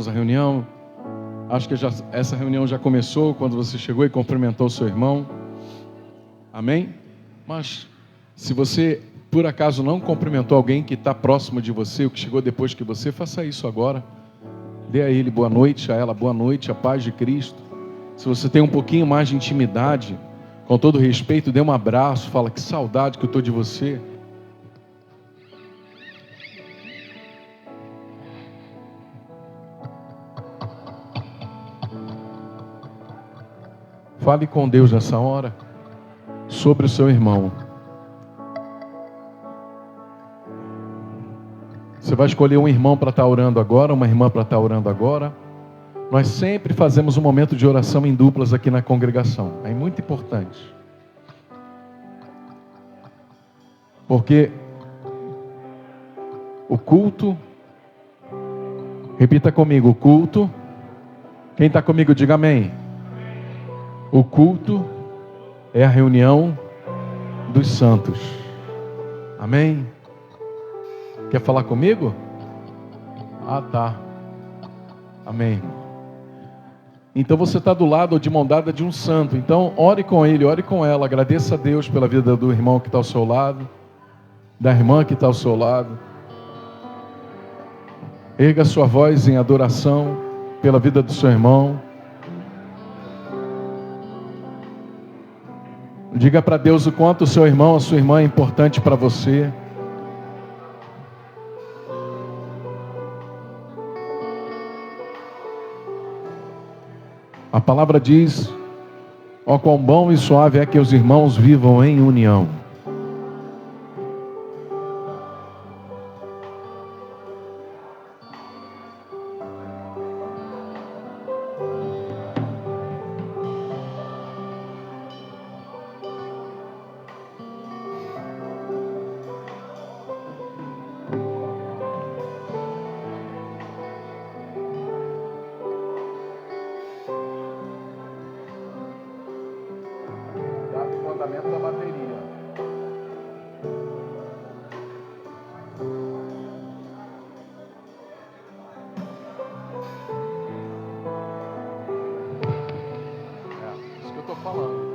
iniciarmos a reunião. Acho que essa reunião já começou quando você chegou e cumprimentou o seu irmão. Amém? Mas se você por acaso não cumprimentou alguém que está próximo de você, ou que chegou depois que você, faça isso agora. Dê a ele boa noite, a ela boa noite, a paz de Cristo. Se você tem um pouquinho mais de intimidade, com todo respeito, dê um abraço, fala que saudade que eu estou de você. Fale com Deus nessa hora sobre o seu irmão. Você vai escolher um irmão para estar orando agora, uma irmã para estar orando agora. Nós sempre fazemos um momento de oração em duplas aqui na congregação. É muito importante. Porque o culto, repita comigo, o culto, quem está comigo diga amém. O culto é a reunião dos santos. Amém? Quer falar comigo? Ah, tá. Amém. Então você está do lado ou de mão dada de um santo. Então ore com ele, ore com ela. Agradeça a Deus pela vida do irmão que está ao seu lado, da irmã que está ao seu lado. Erga sua voz em adoração pela vida do seu irmão. Diga para Deus o quanto o seu irmão, a sua irmã é importante para você. A palavra diz: ó, quão bom e suave é que os irmãos vivam em união. Da bateria. É isso que eu estou falando.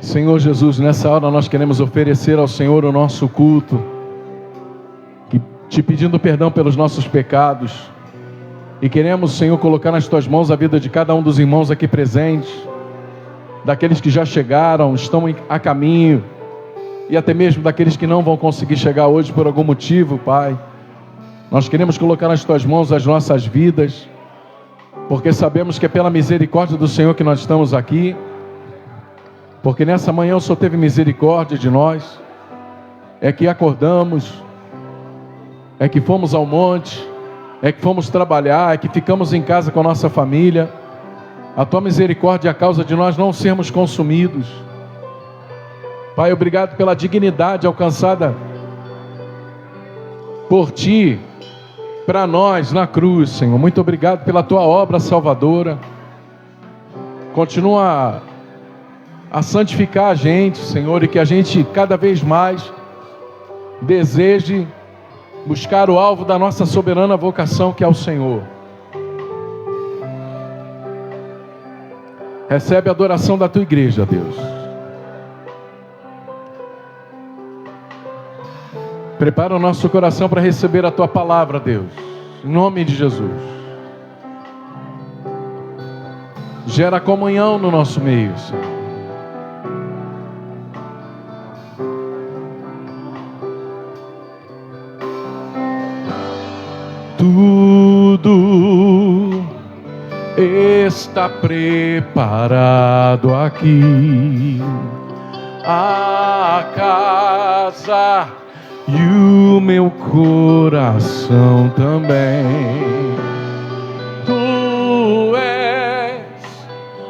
Senhor Jesus, nessa hora nós queremos oferecer ao Senhor o nosso culto, te pedindo perdão pelos nossos pecados, e queremos, Senhor, colocar nas Tuas mãos a vida de cada um dos irmãos aqui presentes, daqueles que já chegaram, estão a caminho, e até mesmo daqueles que não vão conseguir chegar hoje por algum motivo, Pai. Nós queremos colocar nas Tuas mãos as nossas vidas, porque sabemos que é pela misericórdia do Senhor que nós estamos aqui. Porque nessa manhã o Senhor teve misericórdia de nós, é que acordamos, é que fomos ao monte, é que fomos trabalhar, é que ficamos em casa com a nossa família. A Tua misericórdia é a causa de nós não sermos consumidos. Pai, obrigado pela dignidade alcançada por Ti, para nós na cruz, Senhor. Muito obrigado pela Tua obra salvadora. Continua a santificar a gente, Senhor, e que a gente cada vez mais deseje buscar o alvo da nossa soberana vocação, que é o Senhor. Recebe a adoração da Tua igreja, Deus. Prepara o nosso coração para receber a Tua palavra, Deus, em nome de Jesus. Gera comunhão no nosso meio, Senhor. Tudo está preparado aqui a casa e o meu coração também. Tu és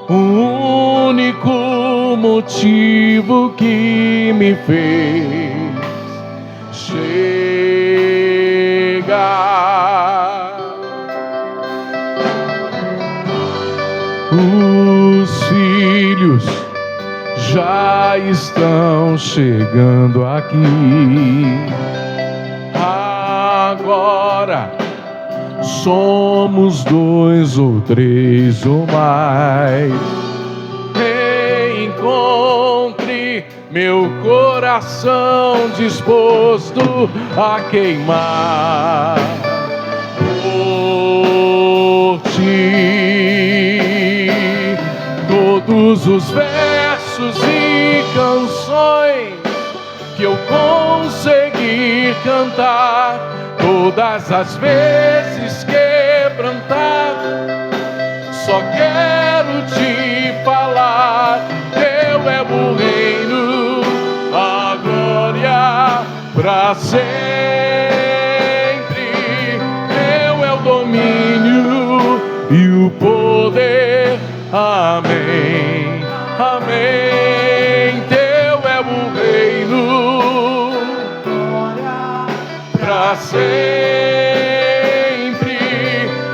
o único motivo que me fez chegar. Os filhos já estão chegando aqui. Agora somos 2 ou 3 ou mais. Encontre meu coração disposto a queimar por ti. Todos os versos e canções que eu consegui cantar, todas as vezes quebrantar, só quero te falar: teu é o reino, a glória pra sempre. Teu é o domínio e o poder. Amém, amém. Teu é o reino, pra sempre.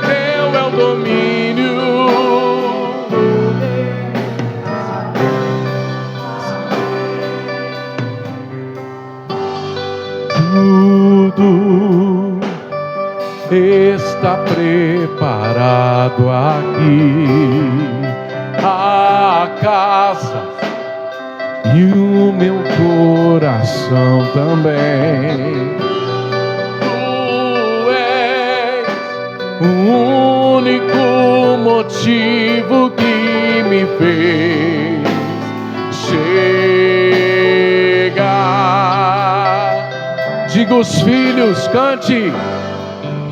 Teu é o domínio. Tudo está preparado aqui. A casa e o meu coração também. Tu és o único motivo que me fez chegar. Diga os filhos, cante.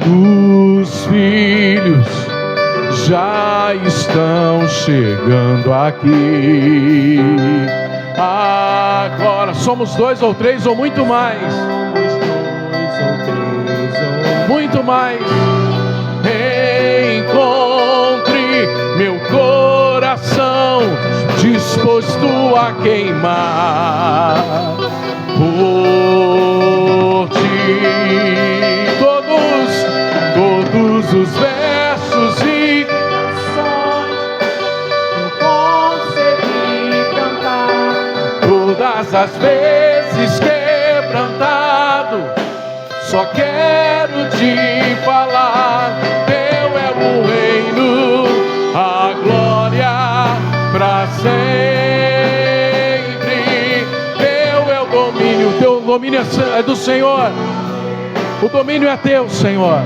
Os filhos já estão chegando aqui. Agora somos 2 ou 3 ou muito mais. Muito mais. Encontre meu coração disposto a queimar por ti. Todos os versos e canções eu consegui cantar, todas as vezes quebrantado, só quero te falar: teu é o reino, a glória pra sempre. Teu é o domínio, teu domínio é do Senhor, o domínio é teu, Senhor.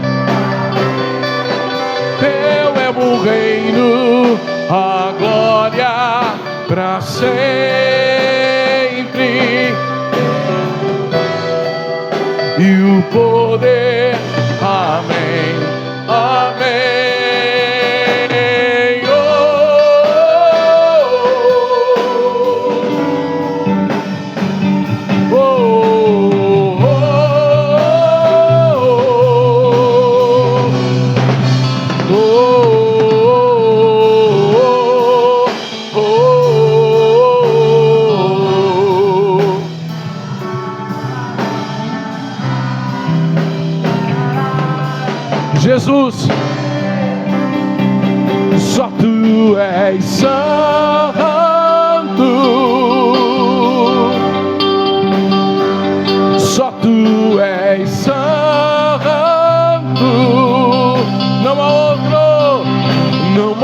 Teu é o reino, a glória pra sempre, e o poder. Amém, amém. Jesus, só tu és santo, só tu és santo, não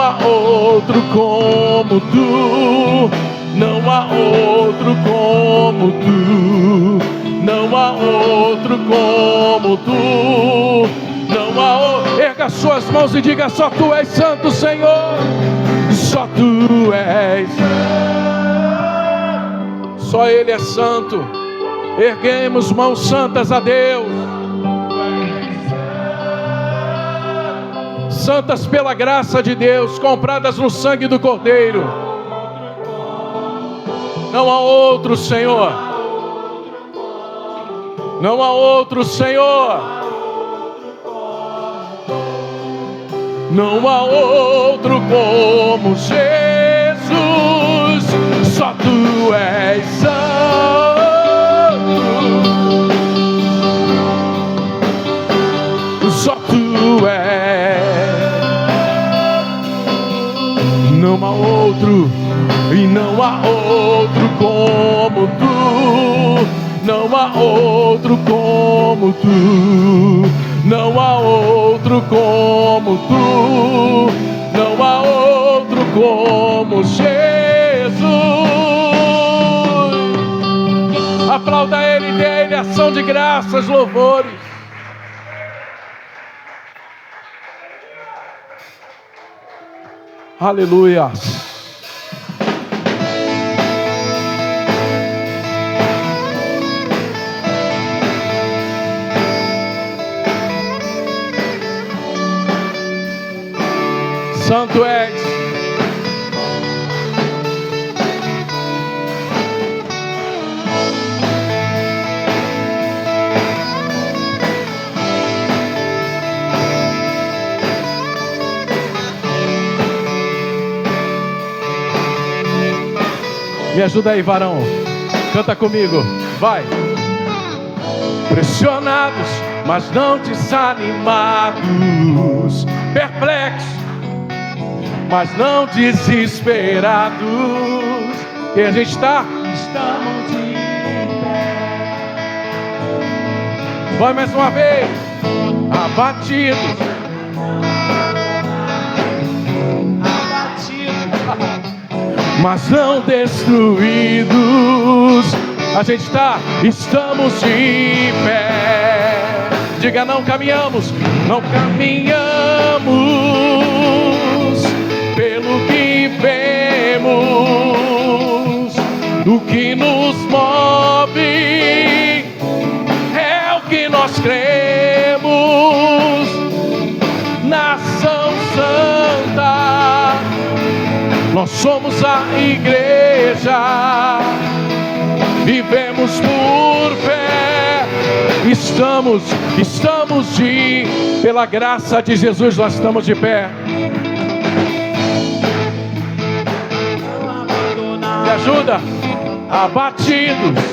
há outro como tu, não há outro como tu, não há outro como tu. Erga suas mãos e diga: só tu és santo, Senhor. Só tu és santo. Só Ele é santo. Erguemos mãos santas a Deus. Santas pela graça de Deus, compradas no sangue do Cordeiro. Não há outro Senhor. Não há outro Senhor. Não há outro como Jesus. Só tu és santo. Só tu és. Não há outro. E não há outro como tu. Não há outro como tu. Não há outro como tu. Não há outro como Jesus. Aplauda Ele, dê a Ele ação de graças, louvores. Aleluia. Santo és. Me ajuda aí, varão. Canta comigo. Vai. Pressionados, mas não desanimados. Perplexos, mas não desesperados. E a gente está? Estamos de pé. Vai mais uma vez. Abatidos. Mas não destruídos. A gente está? Estamos de pé. Diga, não caminhamos. Não caminhamos pelo que vemos. O que nos move é o que nós cremos. Nação santa, nós somos a igreja. Vivemos por fé. Estamos pela graça de Jesus, nós estamos de pé. Me ajuda. Abatidos,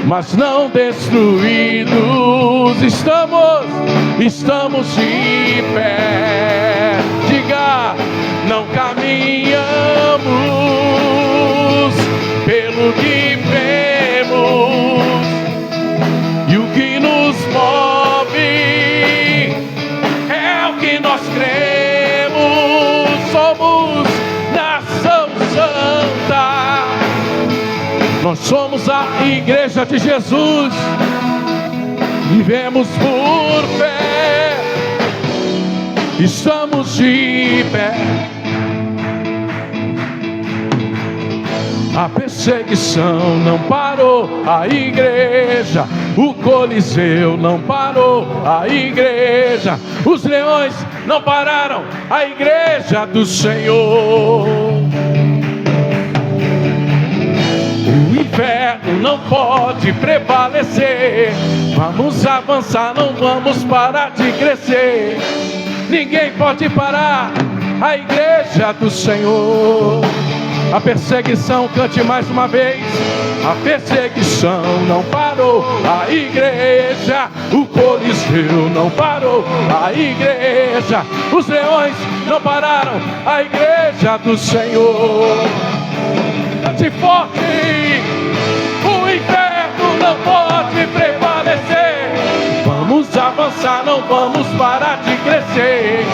mas não destruídos. Estamos de pé. Diga, não caminhamos pelo que vemos. E o que nos move é o que nós cremos. Somos nação santa. Nós somos a igreja de Jesus. Vivemos por fé. Estamos de pé. A perseguição não parou a igreja. O Coliseu não parou a igreja. Os leões não pararam a igreja do Senhor. O inferno não pode prevalecer. Vamos avançar, não vamos parar de crescer. Ninguém pode parar a igreja do Senhor. A perseguição, cante mais uma vez. A perseguição não parou a igreja. O Coliseu não parou a igreja. Os leões não pararam a igreja do Senhor. Cante forte. O inferno não pode prevalecer. Vamos avançar, não vamos parar de crescer.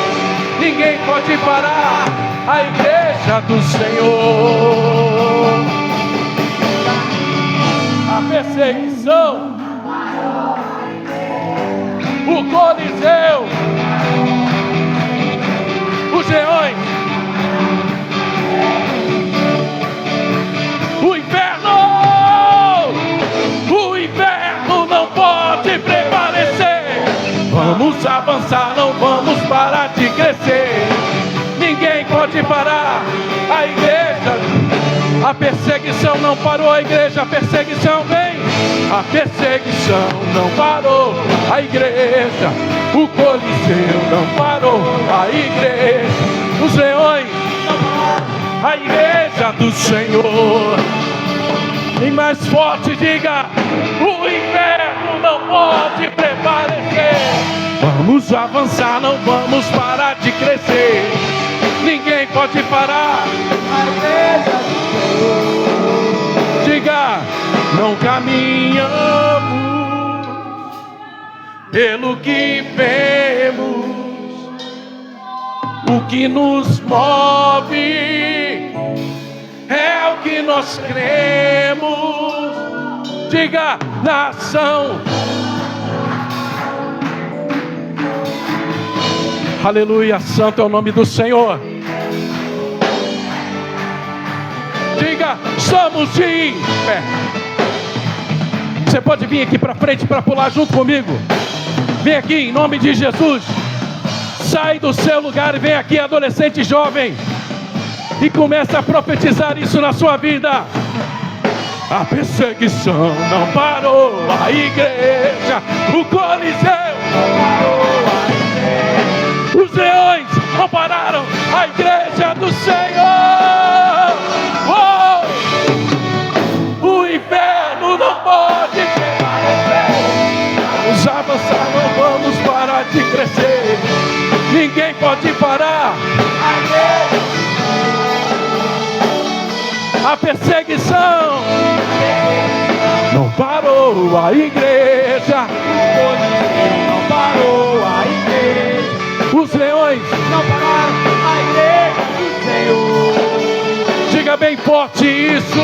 Ninguém pode parar a igreja do Senhor. A perseguição, o Coliseu, os leões, o inferno não pode prevalecer. Vamos avançar, não vamos parar de crescer. Ninguém pode parar a igreja. A perseguição não parou a igreja, a perseguição vem. A perseguição não parou a igreja, o Coliseu não parou a igreja, os leões, a igreja do Senhor. E mais forte diga: o inferno não pode prevalecer. Vamos avançar, não vamos parar de crescer. Ninguém pode parar a igreja do Senhor. Diga: não caminhamos pelo que vemos, o que nos move é o que nós cremos. Diga: nação. Aleluia, santo é o nome do Senhor. Diga: somos de fé. Você pode vir aqui para frente para pular junto comigo. Vem aqui em nome de Jesus. Sai do seu lugar e vem aqui, adolescente jovem, e começa a profetizar isso na sua vida. A perseguição não parou a igreja, o Coliseu não parou a igreja, os leões não pararam a igreja do Senhor. Oh! O inferno não pode prevalecer. Vamos avançar, não vamos parar de crescer. Ninguém pode parar a perseguição. Não parou a igreja, não parou a igreja, os leões não pararam a igreja do Senhor. Diga bem forte isso: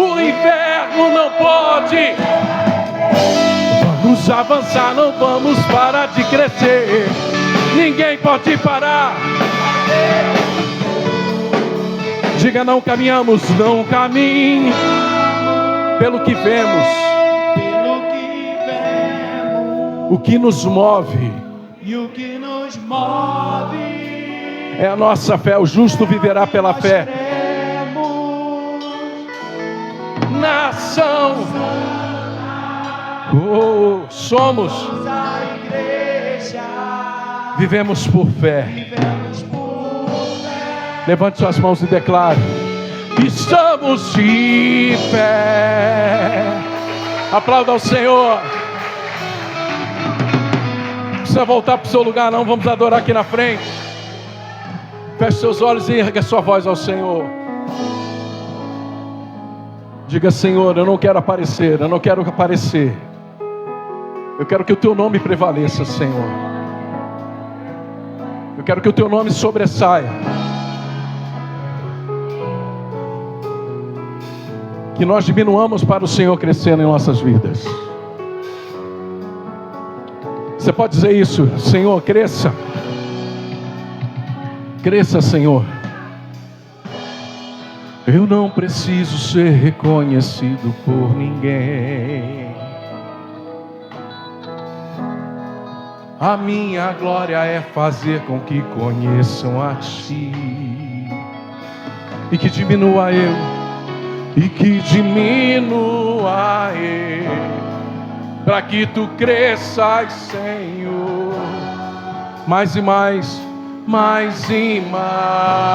o inferno não pode. Vamos avançar, não vamos parar de crescer. Ninguém pode parar. Diga: não caminhamos, não caminhe pelo que vemos, o que nos move, e o que nos move é a nossa fé. O justo viverá pela fé. Nação, oh, somos a igreja, vivemos por fé. vivemos por fé. Levante suas mãos e declare: estamos de pé. Aplauda ao Senhor. Não precisa voltar para o seu lugar não, vamos adorar aqui na frente. Feche seus olhos e erga sua voz ao Senhor. Diga: Senhor, eu não quero aparecer, eu não quero aparecer. Eu quero que o teu nome prevaleça, Senhor. Eu quero que o teu nome sobressaia. Que nós diminuamos para o Senhor crescendo em nossas vidas. Você pode dizer isso: Senhor, cresça. Cresça, Senhor. Eu não preciso ser reconhecido por ninguém. A minha glória é fazer com que conheçam a Ti. E que diminua eu, e que diminua eu, para que Tu cresças, Senhor, mais e mais, mais e mais.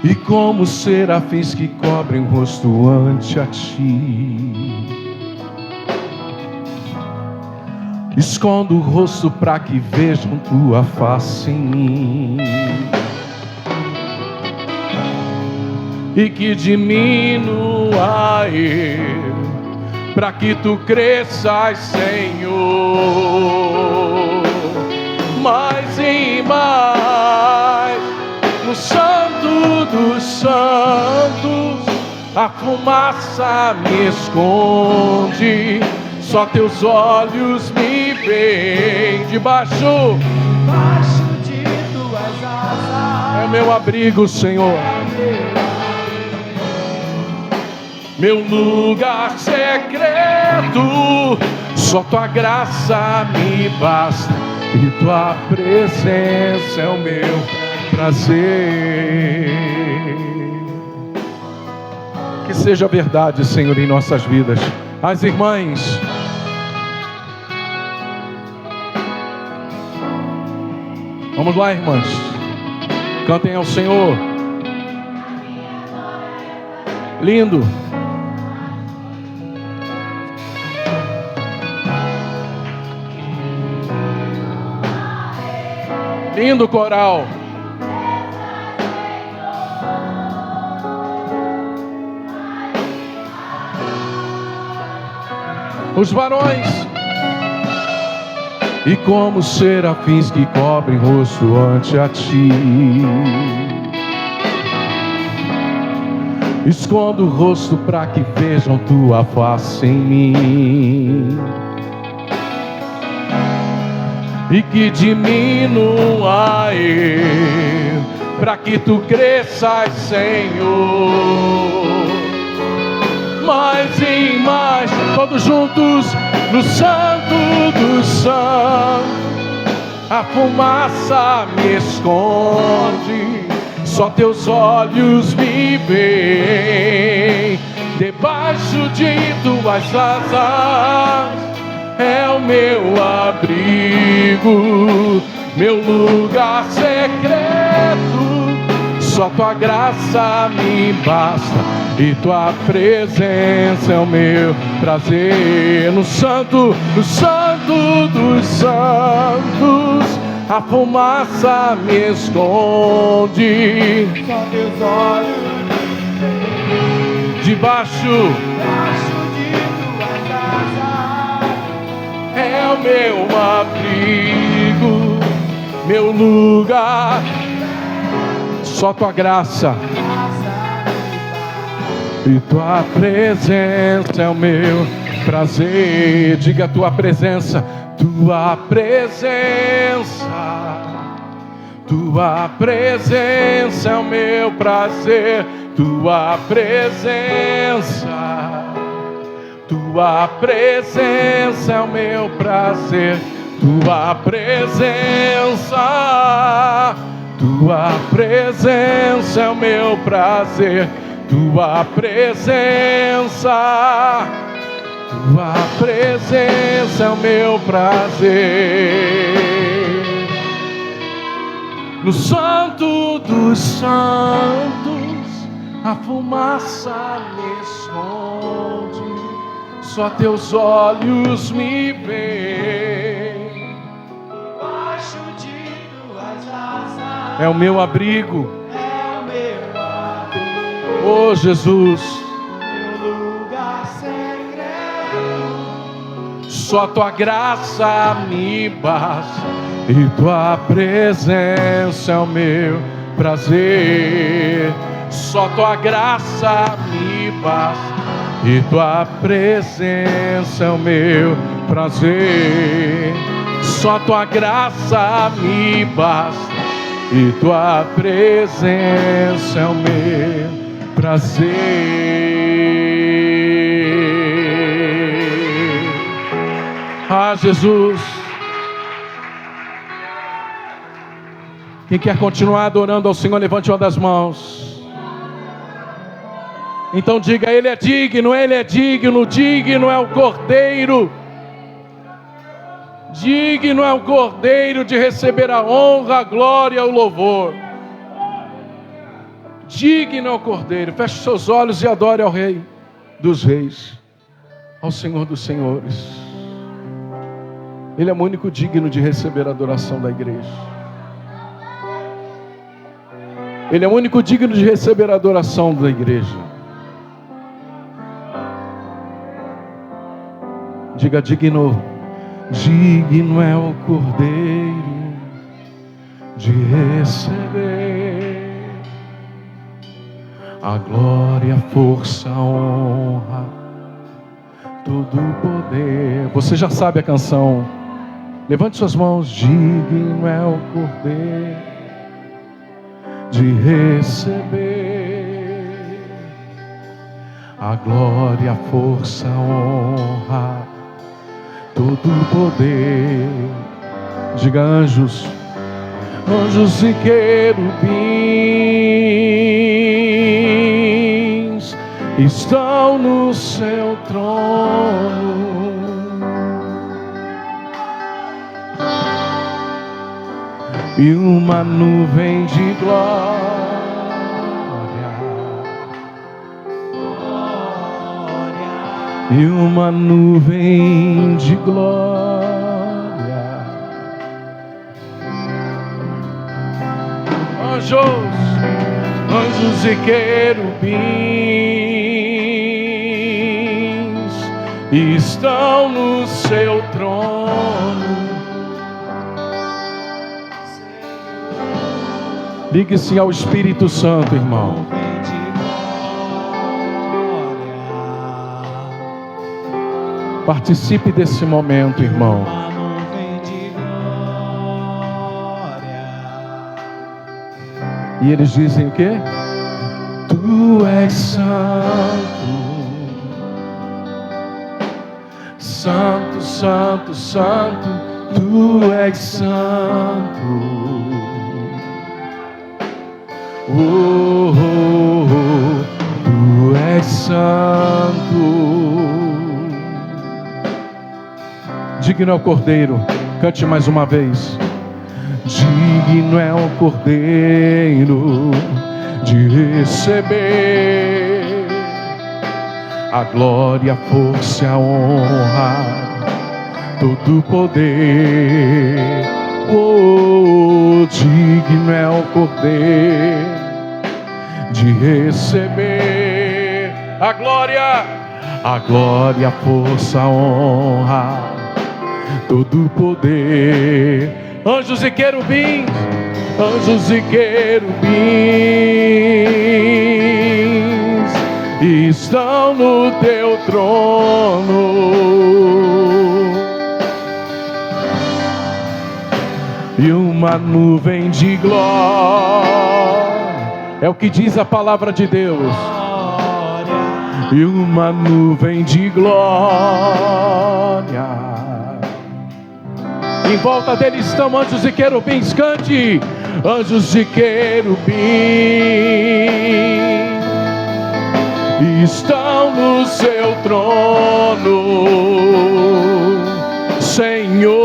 E como serafins que cobrem o rosto ante a Ti, escondo o rosto para que vejam Tua face em mim. E que diminua eu, para que Tu cresças, Senhor, mais e mais. No Santo dos Santos, a fumaça me esconde, só Teus olhos me veem. Debaixo de Tuas asas é o meu abrigo, Senhor, meu lugar secreto. Só Tua graça me basta, e Tua presença é o meu prazer. Que seja verdade, Senhor, em nossas vidas. As irmãs, vamos lá, irmãs, cantem ao Senhor. Lindo. Lindo coral. Os varões. E como serafins que cobrem rosto ante a ti, escondo o rosto para que vejam tua face em mim, e que diminua eu, para que tu cresças, Senhor. Mais e mais, todos juntos, no Santo dos Santos, a fumaça me esconde, só teus olhos me veem, debaixo de tuas asas é o meu abrigo, meu lugar secreto. Só tua graça me basta e tua presença é o meu prazer. No Santo dos Santos, a fumaça me esconde, Só teus olhos debaixo de tuas asas é o meu abrigo, meu lugar. Só tua graça e tua presença é o meu prazer. Diga a tua presença, tua presença, tua presença é o meu prazer. Tua presença, tua presença é o meu prazer. Tua presença, tua presença é o meu prazer. Tua presença, tua presença é o meu prazer. No Santo dos Santos, a fumaça me esconde, só teus olhos me veem. Debaixo de tuas asas É o meu abrigo, é o meu abrigo, oh Jesus. meu lugar secreto. Só tua graça me basta e tua presença é o meu prazer. Só tua graça me basta e tua presença é o meu prazer. Só tua graça me basta e tua presença é o meu prazer. Ah, Jesus. Quem quer continuar adorando ao Senhor, levante uma das mãos. Então diga: Ele é digno, Ele é digno, digno é o Cordeiro. Digno é o Cordeiro de receber a honra, a glória, o louvor. Digno é o Cordeiro. Feche seus olhos e adore ao Rei dos Reis, ao Senhor dos Senhores. Ele é o único digno de receber a adoração da igreja. Ele é o único digno de receber a adoração da igreja. Diga: digno, digno é o Cordeiro de receber a glória, a força, a honra, todo o poder. Você já sabe a canção. Levante suas mãos. Digno é o Cordeiro de receber a glória, a força, a honra, todo o poder. Diga: anjos, Anjos e querubins estão no seu trono. E uma nuvem de glória e uma nuvem de glória anjos e querubins estão no seu trono. Ligue-se ao Espírito Santo, irmão. Participe desse momento, irmão. E eles dizem o quê? Tu és santo, santo, santo, santo. Tu és santo. Oh, oh, oh, tu és santo. Digno é o Cordeiro. Cante mais uma vez. Digno é o Cordeiro de receber a glória, a força e a honra, todo o poder. Oh, digno é o Cordeiro de receber a glória, a força, a honra, todo o poder. Anjos e querubins estão no teu trono. E uma nuvem de glória, é o que diz a palavra de Deus. E uma nuvem de glória. Em volta dele estão anjos e querubins. Cante. Anjos e querubins estão no seu trono, Senhor.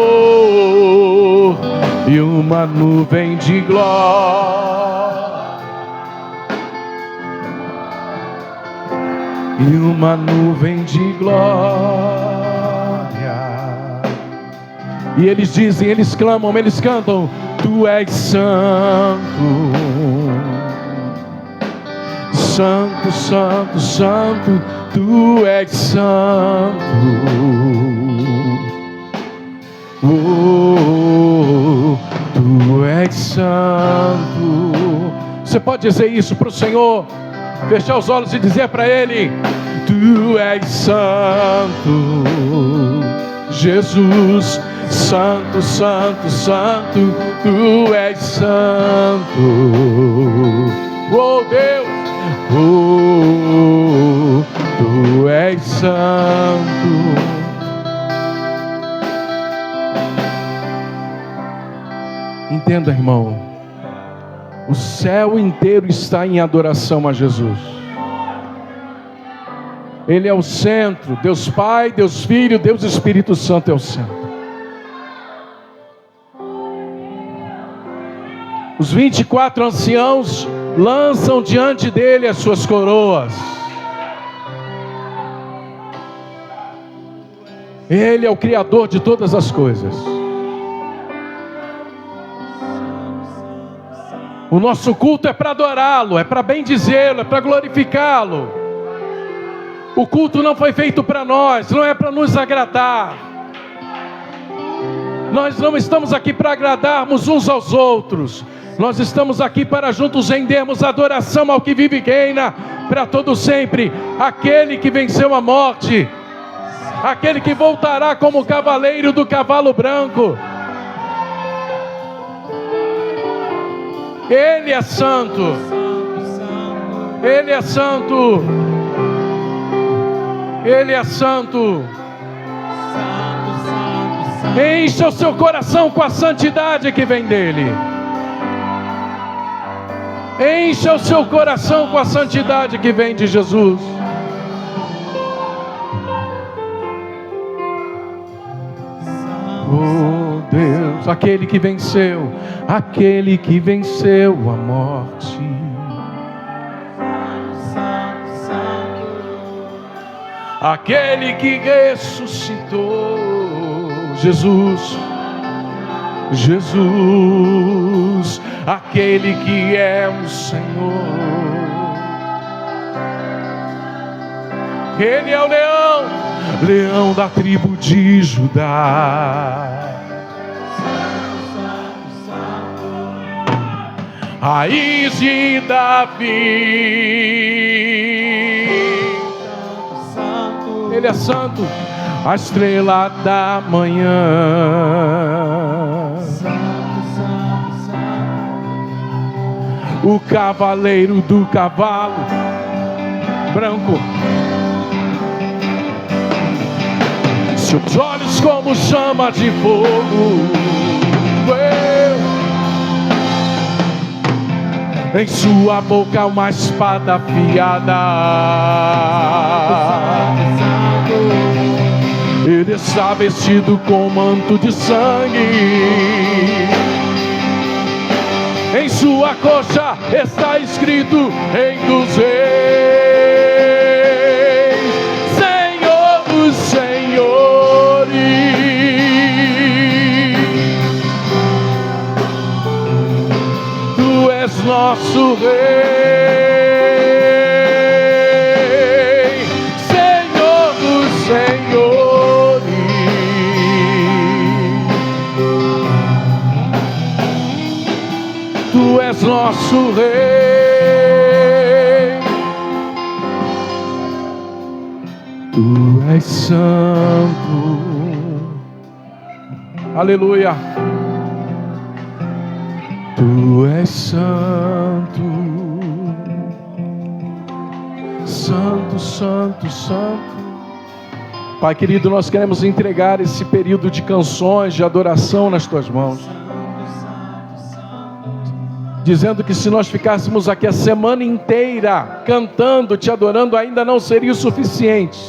E uma nuvem de glória, e uma nuvem de glória. E eles dizem, eles clamam, eles cantam: Tu és santo, santo, santo, santo. Tu és santo. Oh, tu és santo. Você pode dizer isso para o Senhor? Fechar os olhos e dizer para Ele: Tu és santo, Jesus. Santo, santo, santo, tu és santo. Oh Deus, oh, tu és santo. Entenda, irmão, o céu inteiro está em adoração a Jesus. Ele é o centro. Deus Pai, Deus Filho, Deus Espírito Santo é o centro. Os 24 anciãos lançam diante dele as suas coroas. Ele é o Criador de todas as coisas. O nosso culto é para adorá-lo, é para bendizê-lo, é para glorificá-lo. O culto não foi feito para nós, não é para nos agradar. Nós não estamos aqui para agradarmos uns aos outros. Nós estamos aqui para juntos rendermos adoração ao que vive e reina para todo sempre, aquele que venceu a morte, aquele que voltará como cavaleiro do cavalo branco. Ele é santo, Ele é santo, Ele é santo. Encha o seu coração com a santidade que vem dele. Encha o seu coração com a santidade que vem de Jesus. Oh Deus, aquele que venceu a morte. Aquele que ressuscitou, Jesus, aquele que é o Senhor. Ele é o leão da tribo de Judá. Raiz de Davi. Ele é santo, a estrela da manhã. O cavaleiro do cavalo branco. Seus olhos como chama de fogo. Em sua boca uma espada afiada. Ele está vestido com manto de sangue. Em sua coxa está escrito Rei dos Reis, Senhor dos Senhores. Tu és nosso Rei, Senhor dos Senhores. Tu és nosso Rei. Tu és santo. Aleluia. Tu és santo. Santo, santo, santo. Pai querido, nós queremos entregar esse período de canções, de adoração nas tuas mãos. Dizendo que se nós ficássemos aqui a semana inteira cantando, te adorando, ainda não seria o suficiente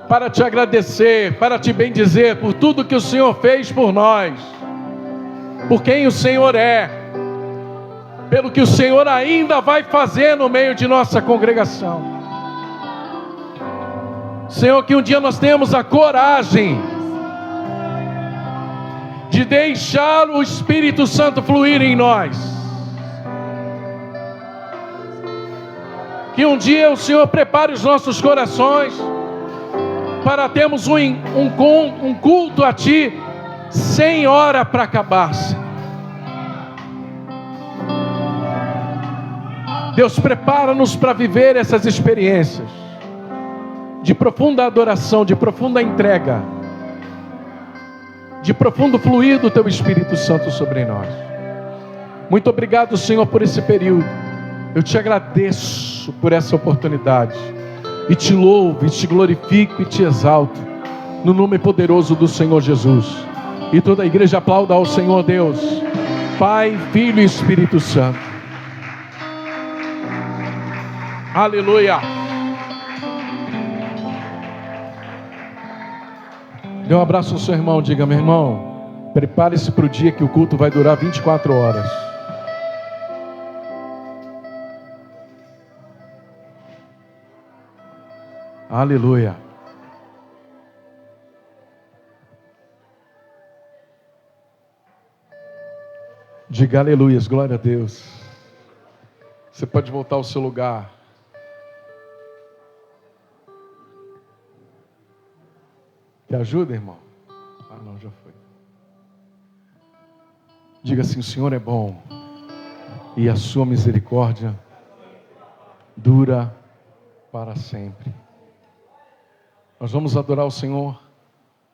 para te agradecer, para te bendizer por tudo que o Senhor fez por nós, por quem o Senhor é, pelo que o Senhor ainda vai fazer no meio de nossa congregação. Senhor, que um dia nós tenhamos a coragem de deixar o Espírito Santo fluir em nós. Que um dia o Senhor prepare os nossos corações para termos um culto a Ti sem hora para acabar. Deus, prepara-nos para viver essas experiências de profunda adoração, de profunda entrega, de profundo fluir do Teu Espírito Santo sobre nós. Muito obrigado, Senhor, por esse período. Eu te agradeço por essa oportunidade. E te louvo, e te glorifico, e te exalto. No nome poderoso do Senhor Jesus. E toda a igreja aplauda ao Senhor Deus, Pai, Filho e Espírito Santo. Aleluia. Dê um abraço ao seu irmão, diga: meu irmão, prepare-se para o dia que o culto vai durar 24 horas. Aleluia. Diga aleluias, glória a Deus. Você pode voltar ao seu lugar. Te ajuda, irmão? Ah, não, já foi. Diga assim: o Senhor é bom e a sua misericórdia dura para sempre. Nós vamos adorar o Senhor.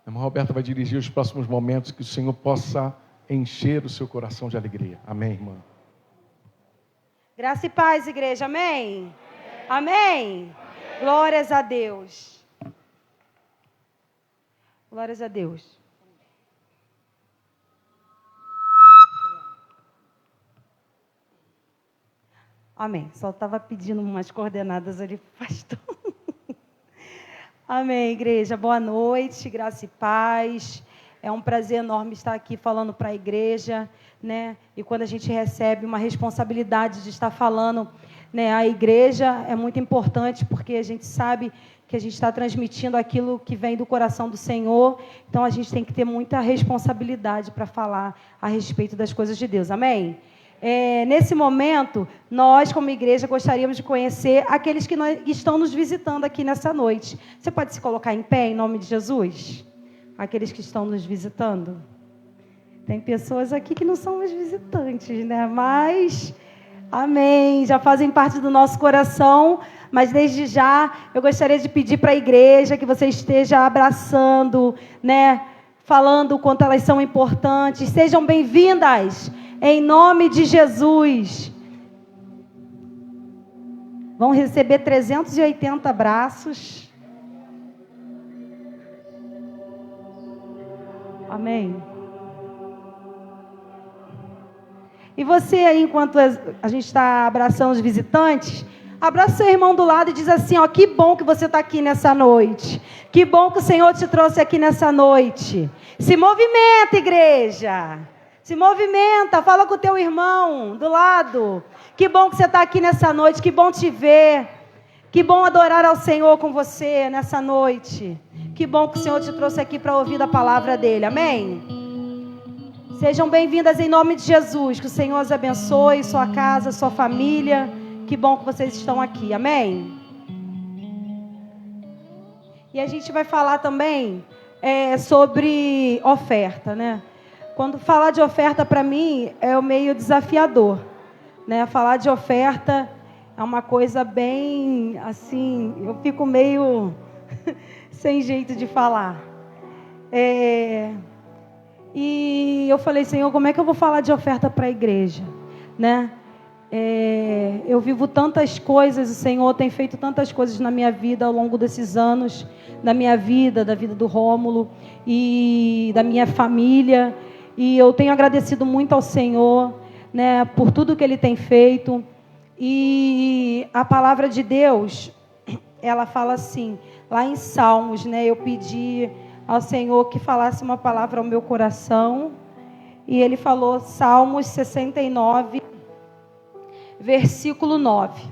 A irmã Roberta vai dirigir os próximos momentos, que o Senhor possa encher o seu coração de alegria. Amém, irmã? Graça e paz, igreja. Amém? Amém? Glórias a Deus. Glórias a Deus. Amém. Só estava pedindo umas coordenadas ali para o pastor. Amém, igreja. Boa noite, graça e paz. É um prazer enorme estar aqui falando para a igreja, né? E quando a gente recebe uma responsabilidade de estar falando, né, a igreja, é muito importante, porque a gente sabe que a gente está transmitindo aquilo que vem do coração do Senhor. Então, a gente tem que ter muita responsabilidade para falar a respeito das coisas de Deus. Amém? Nesse momento, nós, como igreja, gostaríamos de conhecer aqueles que estão nos visitando aqui nessa noite. Você pode se colocar em pé, em nome de Jesus? Aqueles que estão nos visitando. Tem pessoas aqui que não são os visitantes, né? Mas, amém, já fazem parte do nosso coração. Mas, desde já, eu gostaria de pedir para a igreja que você esteja abraçando, né? Falando o quanto elas são importantes. Sejam bem-vindas. Em nome de Jesus. Vão receber 380 abraços. Amém. E você aí, enquanto a gente está abraçando os visitantes, abraça seu irmão do lado e diz assim, ó, que bom que você está aqui nessa noite. Que bom que o Senhor te trouxe aqui nessa noite. Se movimenta, igreja. Se movimenta, fala com o teu irmão do lado. Que bom que você está aqui nessa noite, que bom te ver. Que bom adorar ao Senhor com você nessa noite. Que bom que o Senhor te trouxe aqui para ouvir a palavra dele, amém? Sejam bem-vindas em nome de Jesus. Que o Senhor os abençoe, sua casa, sua família. Que bom que vocês estão aqui, amém? E a gente vai falar também sobre oferta, né? Quando falar de oferta para mim é meio desafiador, né? Falar de oferta é uma coisa bem assim, eu fico meio sem jeito de falar. E eu falei, Senhor, como é que eu vou falar de oferta para a igreja, né? Eu vivo tantas coisas, o Senhor tem feito tantas coisas na minha vida ao longo desses anos, da minha vida, da vida do Rômulo e da minha família. E eu tenho agradecido muito ao Senhor, né, por tudo que Ele tem feito. E a palavra de Deus, ela fala assim, lá em Salmos, né, eu pedi ao Senhor que falasse uma palavra ao meu coração. E Ele falou, Salmos 69, versículo 9.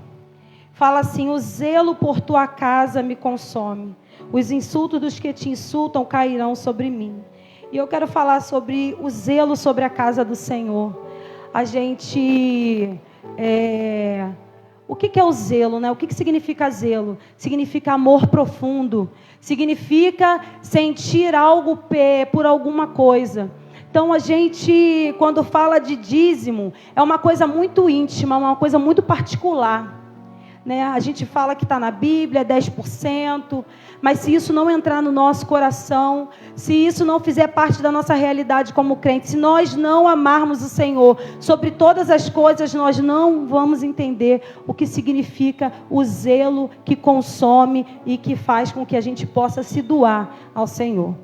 Fala assim, o zelo por tua casa me consome. Os insultos dos que te insultam cairão sobre mim. E eu quero falar sobre o zelo sobre a casa do Senhor. A gente... O que é o zelo, né? O que significa zelo? Significa amor profundo. Significa sentir algo por alguma coisa. Então, a gente, quando fala de dízimo, é uma coisa muito íntima, uma coisa muito particular. Né? A gente fala que está na Bíblia, 10%, mas se isso não entrar no nosso coração, se isso não fizer parte da nossa realidade como crente, se nós não amarmos o Senhor sobre todas as coisas, nós não vamos entender o que significa o zelo que consome e que faz com que a gente possa se doar ao Senhor.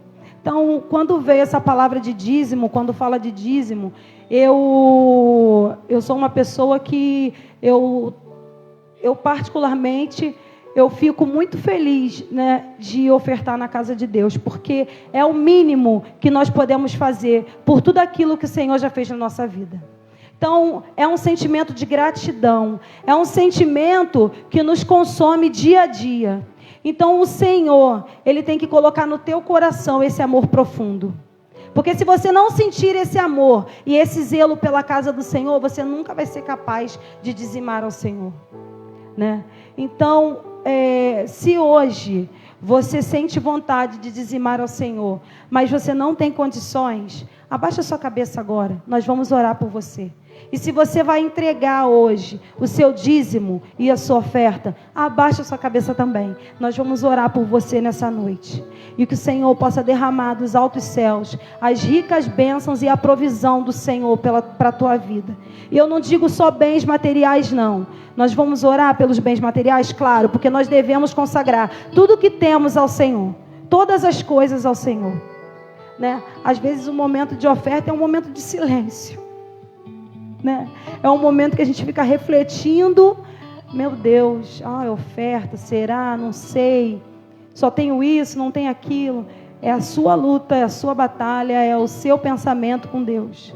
Então, quando veio essa palavra de dízimo, quando fala de dízimo, eu sou uma pessoa que eu particularmente, eu fico muito feliz, né, de ofertar na casa de Deus, porque é o mínimo que nós podemos fazer por tudo aquilo que o Senhor já fez na nossa vida. Então, é um sentimento de gratidão, é um sentimento que nos consome dia a dia. Então, o Senhor, Ele tem que colocar no teu coração esse amor profundo. Porque se você não sentir esse amor e esse zelo pela casa do Senhor, você nunca vai ser capaz de dizimar ao Senhor. Né? Então, se hoje você sente vontade de dizimar ao Senhor, mas você não tem condições, abaixa sua cabeça agora, nós vamos orar por você. E se você vai entregar hoje o seu dízimo e a sua oferta, abaixa sua cabeça também. Nós vamos orar por você nessa noite. E que o Senhor possa derramar dos altos céus as ricas bênçãos e a provisão do Senhor para a tua vida. E eu não digo só bens materiais, não. Nós vamos orar pelos bens materiais, claro, porque nós devemos consagrar tudo o que temos ao Senhor. Todas as coisas ao Senhor. Né? Às vezes o momento de oferta é um momento de silêncio. né? É um momento que a gente fica refletindo, meu Deus, oferta, será? Não sei. Só tenho isso, não tenho aquilo. É a sua luta, é a sua batalha, é o seu pensamento com Deus.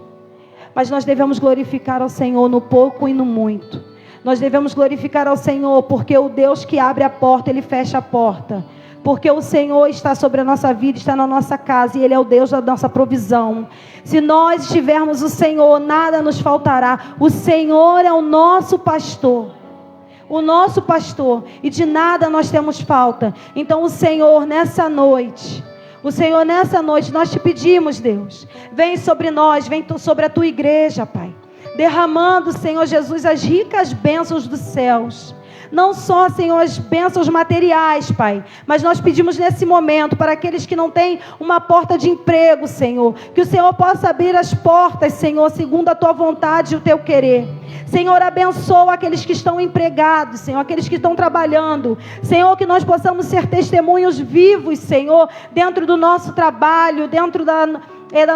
Mas nós devemos glorificar ao Senhor no pouco e no muito. Nós devemos glorificar ao Senhor, porque o Deus que abre a porta, Ele fecha a porta. Porque o Senhor está sobre a nossa vida, está na nossa casa, e Ele é o Deus da nossa provisão. Se nós estivermos o Senhor, nada nos faltará. O Senhor é o nosso pastor. O nosso pastor. E de nada nós temos falta. Então o Senhor, nessa noite, nós te pedimos, Deus, vem sobre nós, vem sobre a tua igreja, Pai. Derramando, Senhor Jesus, as ricas bênçãos dos céus. Não só, Senhor, as bênçãos materiais, Pai, mas nós pedimos nesse momento para aqueles que não têm uma porta de emprego, Senhor, que o Senhor possa abrir as portas, Senhor, segundo a tua vontade e o teu querer. Senhor, abençoa aqueles que estão empregados, Senhor, aqueles que estão trabalhando. Senhor, que nós possamos ser testemunhos vivos, Senhor, dentro do nosso trabalho, dentro da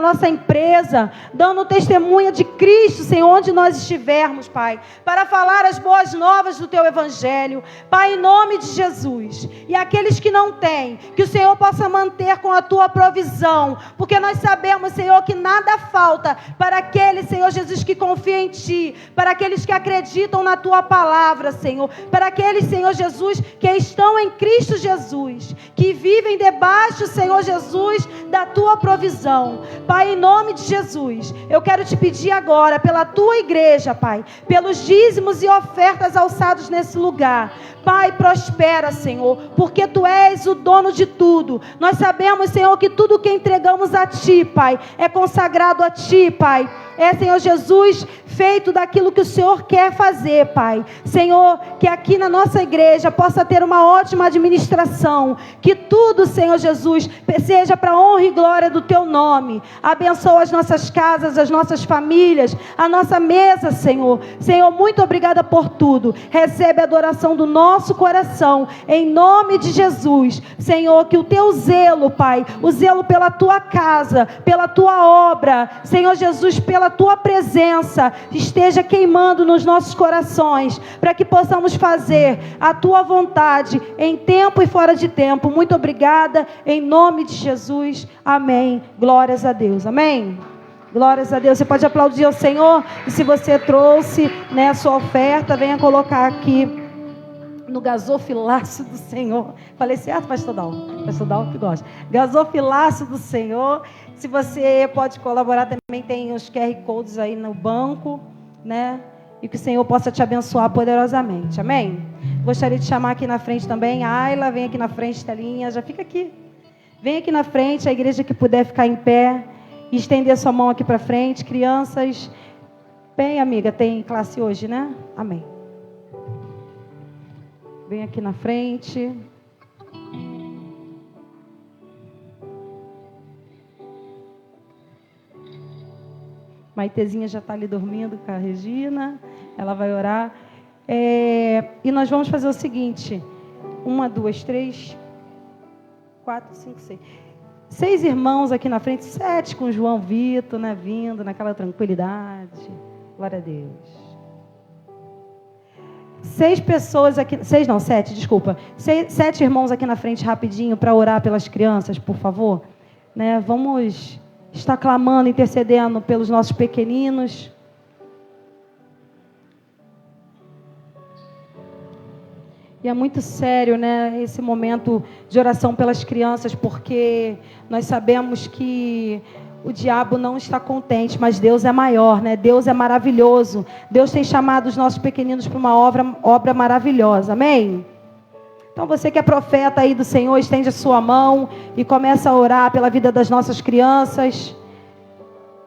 nossa empresa, dando testemunha de Cristo, Senhor, onde nós estivermos, Pai, para falar as boas novas do Teu Evangelho, Pai, em nome de Jesus. E aqueles que não têm, que o Senhor possa manter com a Tua provisão, porque nós sabemos, Senhor, que nada falta para aquele, Senhor Jesus, que confia em Ti, para aqueles que acreditam na Tua palavra, Senhor, para aqueles, Senhor Jesus, que estão em Cristo Jesus, que vivem debaixo, Senhor Jesus, da Tua provisão. Pai, em nome de Jesus, eu quero te pedir agora pela tua igreja, Pai, pelos dízimos e ofertas alçados nesse lugar. Pai, prospera, Senhor, porque Tu és o dono de tudo. Nós sabemos, Senhor, que tudo que entregamos a Ti, Pai, é consagrado a Ti, Pai. É, Senhor Jesus, feito daquilo que o Senhor quer fazer, Pai. Senhor, que aqui na nossa igreja possa ter uma ótima administração. Que tudo, Senhor Jesus, seja para a honra e glória do Teu nome. Abençoa as nossas casas, as nossas famílias, a nossa mesa, Senhor. Senhor, muito obrigada por tudo. Recebe a adoração do nosso coração, em nome de Jesus. Senhor, que o Teu zelo, Pai, o zelo pela Tua casa, pela Tua obra, Senhor Jesus, pela Tua presença, esteja queimando nos nossos corações, para que possamos fazer a Tua vontade, em tempo e fora de tempo. Muito obrigada, em nome de Jesus, amém. Glórias a Deus, amém. Glórias a Deus. Você pode aplaudir ao Senhor, e se você trouxe, né, a sua oferta, venha colocar aqui no gasofilácio do Senhor. Falei certo, pastor Dalmo? Pastor Dalmo que gosta. Gasofilácio do Senhor. Se você pode colaborar, também tem os QR Codes aí no banco, né? E que o Senhor possa te abençoar poderosamente. Amém? Gostaria de chamar aqui na frente também a Ayla. Vem aqui na frente, Telinha. Já fica aqui. Vem aqui na frente, a igreja que puder ficar em pé e estender sua mão aqui para frente. Crianças. Bem, amiga, tem classe hoje, né? Amém. Vem aqui na frente. Maitezinha já está ali dormindo com a Regina. Ela vai orar. E nós vamos fazer o seguinte. 1, 2, 3, 4, 5, 6. 6 irmãos aqui na frente. 7 com o João Vitor, né? Vindo naquela tranquilidade. Glória a Deus. 6 pessoas aqui, 6 não, 7, desculpa. 7 irmãos aqui na frente rapidinho para orar pelas crianças, por favor. Né? Vamos estar clamando, intercedendo pelos nossos pequeninos. E é muito sério, né, esse momento de oração pelas crianças, porque nós sabemos que o diabo não está contente, mas Deus é maior, né? Deus é maravilhoso. Deus tem chamado os nossos pequeninos para uma obra maravilhosa. Amém? Então você que é profeta aí do Senhor, estende a sua mão e começa a orar pela vida das nossas crianças.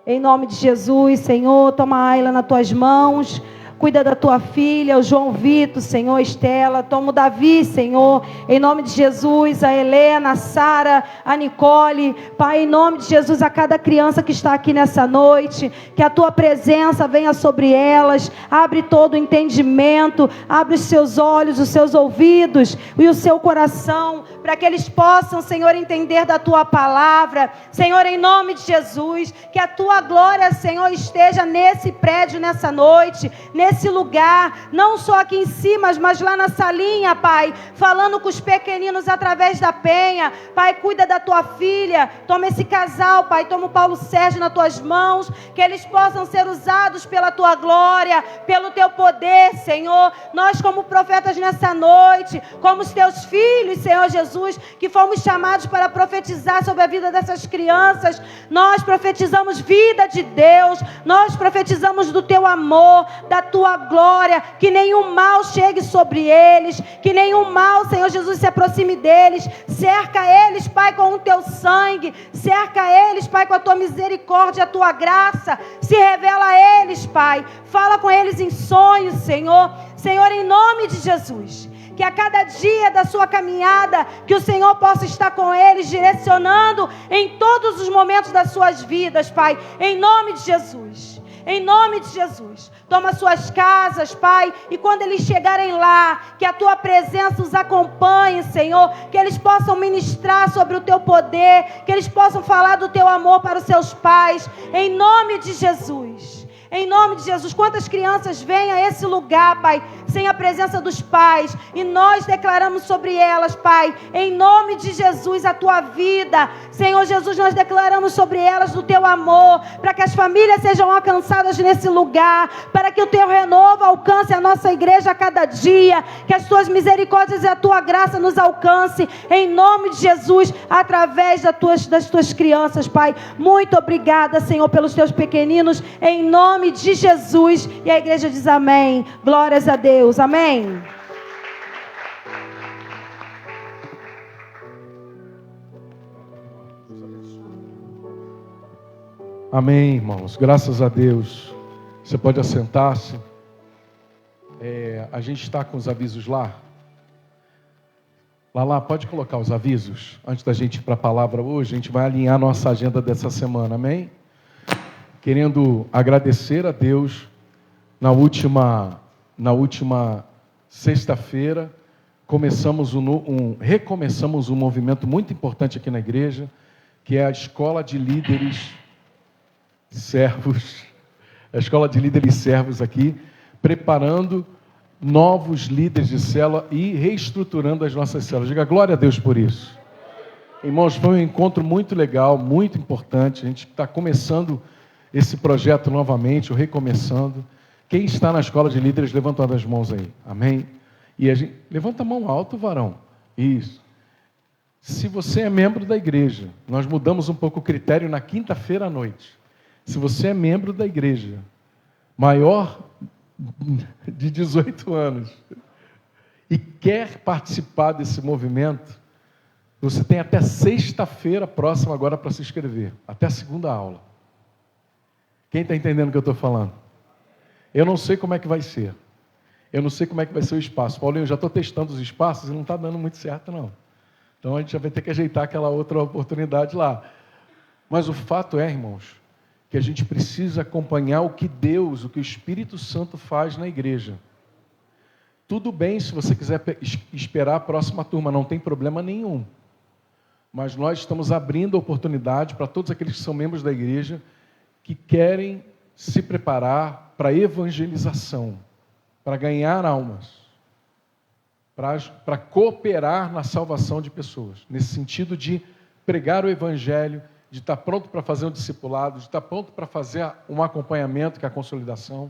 Em nome de Jesus, Senhor, toma a Ayla nas tuas mãos. Cuida da tua filha, o João Vitor, Senhor, Estela. Toma o Davi, Senhor, em nome de Jesus, a Helena, a Sara, a Nicole. Pai, em nome de Jesus, a cada criança que está aqui nessa noite, que a tua presença venha sobre elas. Abre todo o entendimento, abre os seus olhos, os seus ouvidos e o seu coração, para que eles possam, Senhor, entender da tua palavra. Senhor, em nome de Jesus, que a tua glória, Senhor, esteja nesse prédio, nessa noite, nesse lugar, não só aqui em cima, mas lá na salinha, Pai, falando com os pequeninos através da penha. Pai, cuida da tua filha, toma esse casal, Pai, toma o Paulo Sérgio nas tuas mãos, que eles possam ser usados pela tua glória, pelo teu poder, Senhor. Nós, como profetas nessa noite, como os teus filhos, Senhor Jesus, que fomos chamados para profetizar sobre a vida dessas crianças, nós profetizamos vida de Deus, nós profetizamos do teu amor, da tua glória, que nenhum mal chegue sobre eles, que nenhum mal, Senhor Jesus, se aproxime deles. Cerca eles, Pai, com o teu sangue, cerca eles, Pai, com a tua misericórdia, a tua graça, se revela a eles, Pai, fala com eles em sonhos, Senhor. Senhor, em nome de Jesus, que a cada dia da sua caminhada, que o Senhor possa estar com eles, direcionando em todos os momentos das suas vidas, Pai, em nome de Jesus. Em nome de Jesus, toma suas casas, Pai, e quando eles chegarem lá, que a tua presença os acompanhe, Senhor, que eles possam ministrar sobre o teu poder, que eles possam falar do teu amor para os seus pais, em nome de Jesus. Em nome de Jesus, quantas crianças vêm a esse lugar, Pai, sem a presença dos pais, e nós declaramos sobre elas, Pai, em nome de Jesus, a tua vida. Senhor Jesus, nós declaramos sobre elas do teu amor, para que as famílias sejam alcançadas nesse lugar, para que o teu renovo alcance a nossa igreja a cada dia, que as tuas misericórdias e a tua graça nos alcance, em nome de Jesus, através das tuas crianças, Pai. Muito obrigada, Senhor, pelos teus pequeninos, em nome de Jesus. E a igreja diz amém. Glórias a Deus. Amém. Amém, irmãos. Graças a Deus. Você pode assentar-se. A gente está com os avisos lá. Lá, pode colocar os avisos. Antes da gente ir para a palavra hoje, a gente vai alinhar nossa agenda dessa semana. Amém? Querendo agradecer a Deus, na última sexta-feira, recomeçamos um movimento muito importante aqui na igreja, que é a Escola de Líderes Servos. A Escola de Líderes Servos aqui, preparando novos líderes de célula e reestruturando as nossas células. Diga glória a Deus por isso. Irmãos, foi um encontro muito legal, muito importante. A gente está começando esse projeto novamente, ou recomeçando. Quem está na escola de líderes, levanta as mãos aí. Amém? E levanta a mão alto, varão. Isso. Se você é membro da igreja, nós mudamos um pouco o critério na quinta-feira à noite. Se você é membro da igreja, maior de 18 anos, e quer participar desse movimento, você tem até sexta-feira próxima agora para se inscrever, até a segunda aula. Quem está entendendo o que eu estou falando? Eu não sei como é que vai ser. Eu não sei como é que vai ser o espaço. Paulinho, eu já estou testando os espaços e não está dando muito certo, não. Então a gente já vai ter que ajeitar aquela outra oportunidade lá. Mas o fato é, irmãos, que a gente precisa acompanhar o que Deus, o que o Espírito Santo faz na igreja. Tudo bem se você quiser esperar a próxima turma, não tem problema nenhum. Mas nós estamos abrindo a oportunidade para todos aqueles que são membros da igreja que querem se preparar para evangelização, para ganhar almas, para cooperar na salvação de pessoas, nesse sentido de pregar o evangelho, de estar pronto para fazer um discipulado, de estar pronto para fazer um acompanhamento, que é a consolidação.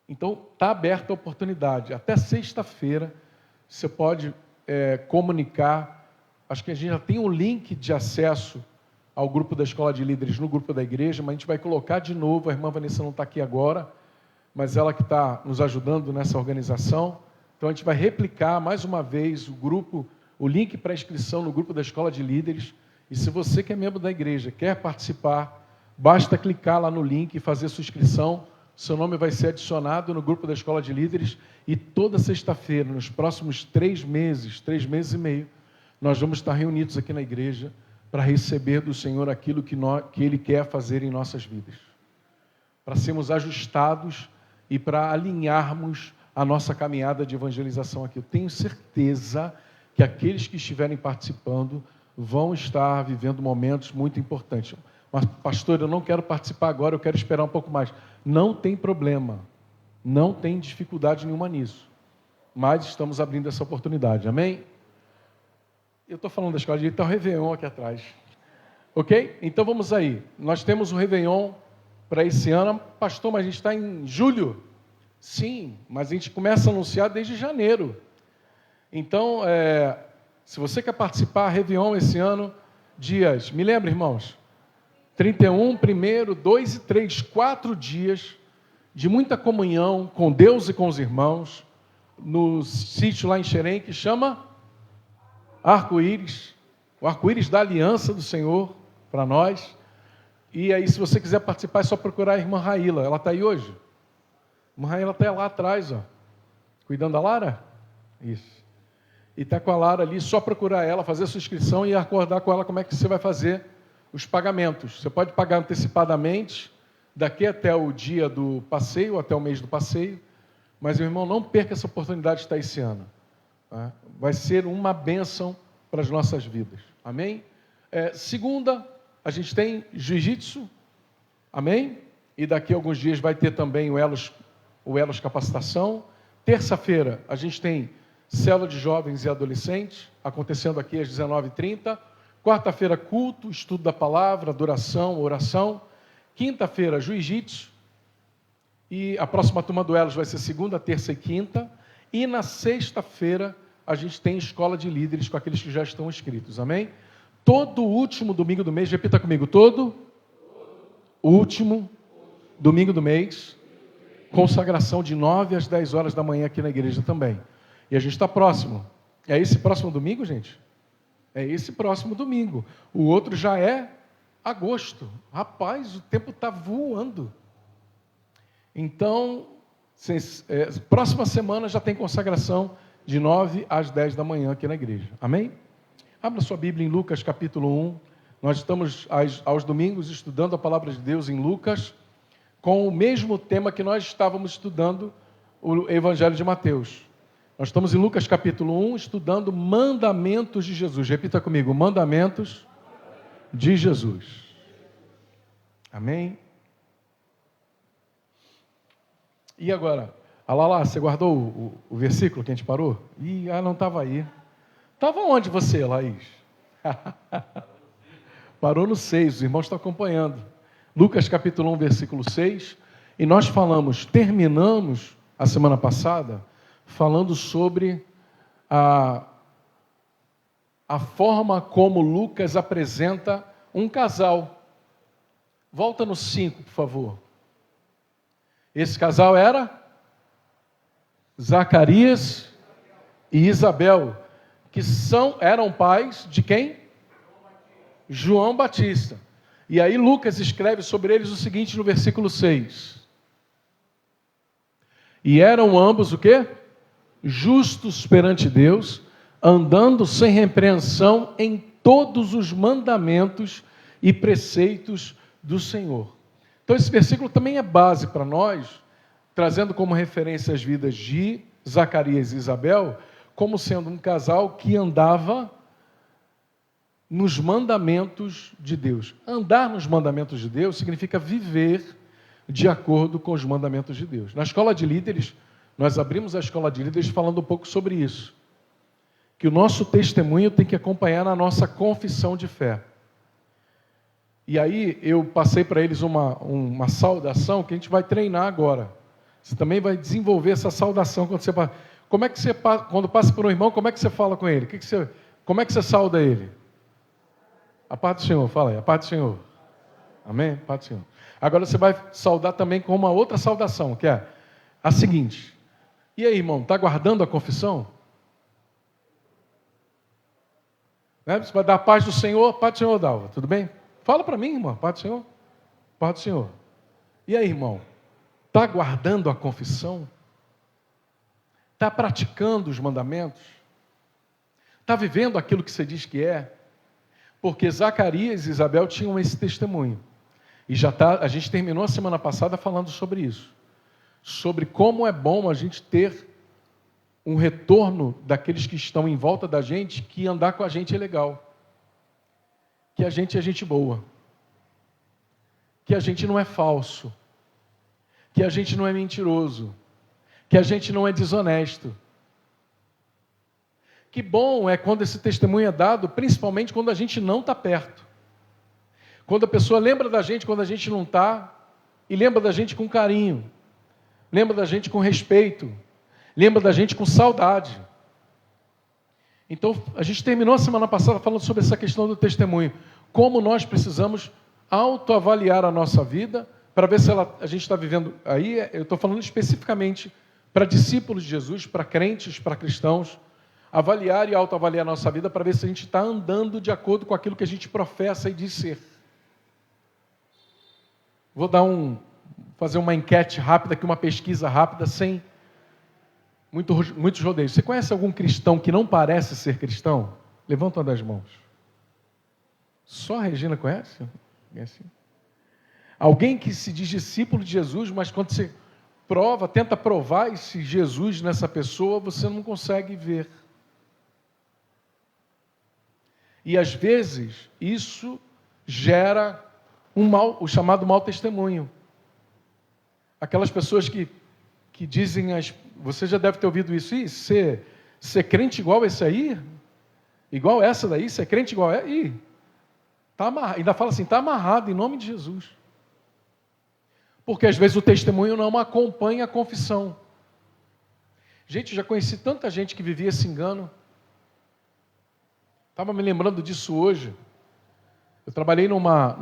Então, está aberta a oportunidade. Até sexta-feira, você pode comunicar. Acho que a gente já tem um link de acesso ao grupo da Escola de Líderes no grupo da igreja, mas a gente vai colocar de novo. A irmã Vanessa não está aqui agora, mas ela que está nos ajudando nessa organização. Então, a gente vai replicar mais uma vez o link para inscrição no grupo da Escola de Líderes. E se você que é membro da igreja quer participar, basta clicar lá no link e fazer sua inscrição. seu nome vai ser adicionado no grupo da Escola de Líderes e toda sexta-feira, nos próximos 3 meses e meio, nós vamos estar reunidos aqui na igreja para receber do Senhor aquilo que Ele quer fazer em nossas vidas. Para sermos ajustados e para alinharmos a nossa caminhada de evangelização aqui. Eu tenho certeza que aqueles que estiverem participando vão estar vivendo momentos muito importantes. Mas, pastor, eu não quero participar agora, eu quero esperar um pouco mais. Não tem problema, não tem dificuldade nenhuma nisso. Mas estamos abrindo essa oportunidade, amém? Eu estou falando da escola de está o Réveillon aqui atrás. Ok? Então vamos aí. Nós temos o Réveillon para esse ano. Pastor, mas a gente está em julho. Sim, mas a gente começa a anunciar desde janeiro. Então, se você quer participar, Réveillon esse ano, dias, me lembra, irmãos? 31, 1º, 2 e 3, 4 dias de muita comunhão com Deus e com os irmãos, no sítio lá em Xerém, que chama Arco-Íris, o Arco-Íris da Aliança do Senhor para nós. E aí, se você quiser participar, é só procurar a irmã Raíla. Ela está aí hoje? A irmã Raíla está lá atrás, ó, cuidando da Lara? Isso. E está com a Lara ali, só procurar ela, fazer a sua inscrição e acordar com ela como é que você vai fazer os pagamentos. Você pode pagar antecipadamente, daqui até o dia do passeio, até o mês do passeio, mas, meu irmão, não perca essa oportunidade de estar esse ano. Tá? Vai ser uma bênção para as nossas vidas. Amém? Segunda, a gente tem jiu-jitsu. Amém? E daqui a alguns dias vai ter também o Elos Capacitação. Terça-feira, a gente tem célula de jovens e adolescentes, acontecendo aqui às 19h30. Quarta-feira, culto, estudo da palavra, adoração, oração. Quinta-feira, jiu-jitsu. E a próxima turma do Elos vai ser segunda, terça e quinta. E na sexta-feira, a gente tem escola de líderes com aqueles que já estão inscritos. Amém? Todo último domingo do mês, repita comigo, todo último domingo do mês, consagração de 9 às 10 horas da manhã aqui na igreja também. E a gente está próximo. É esse próximo domingo, gente? É esse próximo domingo. O outro já é agosto. Rapaz, o tempo está voando. Então, próxima semana já tem consagração de 9 às 10 da manhã aqui na igreja. Amém? Abra sua Bíblia em Lucas capítulo 1. Nós estamos aos domingos estudando a palavra de Deus em Lucas, com o mesmo tema que nós estávamos estudando o Evangelho de Mateus. Nós estamos em Lucas capítulo 1, estudando mandamentos de Jesus. Repita comigo, mandamentos de Jesus. Amém? E agora? Lá, você guardou o versículo que a gente parou? Não estava aí. Estava onde você, Laís? Parou no 6, os irmãos estão acompanhando. Lucas capítulo 1, versículo 6. E nós terminamos a semana passada, falando sobre a forma como Lucas apresenta um casal. Volta no 5, por favor. Esse casal era Zacarias e Isabel, que eram pais de quem? João Batista. E aí Lucas escreve sobre eles o seguinte no versículo 6. E eram ambos o quê? Justos perante Deus, andando sem repreensão em todos os mandamentos e preceitos do Senhor. Então esse versículo também é base para nós, trazendo como referência as vidas de Zacarias e Isabel, como sendo um casal que andava nos mandamentos de Deus. Andar nos mandamentos de Deus significa viver de acordo com os mandamentos de Deus. Na escola de líderes, nós abrimos a escola de líderes falando um pouco sobre isso. Que o nosso testemunho tem que acompanhar a nossa confissão de fé. E aí eu passei para eles uma saudação que a gente vai treinar agora. Você também vai desenvolver essa saudação quando você passa. Como é que você, quando passa por um irmão, como é que você fala com ele? Como é que você sauda ele? A paz do Senhor, fala aí, a paz do Senhor. Amém? A paz do Senhor. Agora você vai saudar também com uma outra saudação, que é a seguinte. E aí, irmão, está guardando a confissão? Né? Você vai dar a paz do Senhor, paz do Senhor, Dalva, tudo bem? Fala para mim, irmão, paz do Senhor. Paz do Senhor. E aí, irmão? Está guardando a confissão? Está praticando os mandamentos? Está vivendo aquilo que você diz que é? Porque Zacarias e Isabel tinham esse testemunho. E a gente terminou a semana passada falando sobre isso. Sobre como é bom a gente ter um retorno daqueles que estão em volta da gente, que andar com a gente é legal. Que a gente é gente boa. Que a gente não é falso. Que a gente não é mentiroso. Que a gente não é desonesto. Que bom é quando esse testemunho é dado, principalmente quando a gente não está perto. Quando a pessoa lembra da gente quando a gente não está, e lembra da gente com carinho, lembra da gente com respeito, lembra da gente com saudade. Então, a gente terminou a semana passada falando sobre essa questão do testemunho. Como nós precisamos autoavaliar a nossa vida, para ver se a gente está vivendo. Aí, eu estou falando especificamente para discípulos de Jesus, para crentes, para cristãos, avaliar e autoavaliar a nossa vida para ver se a gente está andando de acordo com aquilo que a gente professa e diz ser. Vou fazer uma enquete rápida aqui, uma pesquisa rápida, sem muitos rodeios. Você conhece algum cristão que não parece ser cristão? Levanta uma das mãos. Só a Regina conhece? Conhece? Alguém que se diz discípulo de Jesus, mas quando você tenta provar esse Jesus nessa pessoa, você não consegue ver. E às vezes isso gera o chamado mau testemunho. Aquelas pessoas que dizem, você já deve ter ouvido isso, ser crente igual esse aí? Igual essa daí? Ser crente igual essa? Tá amarrado. Ainda fala assim, está amarrado em nome de Jesus. Porque às vezes o testemunho não acompanha a confissão. Gente, já conheci tanta gente que vivia esse engano. Estava me lembrando disso hoje. Eu trabalhei numa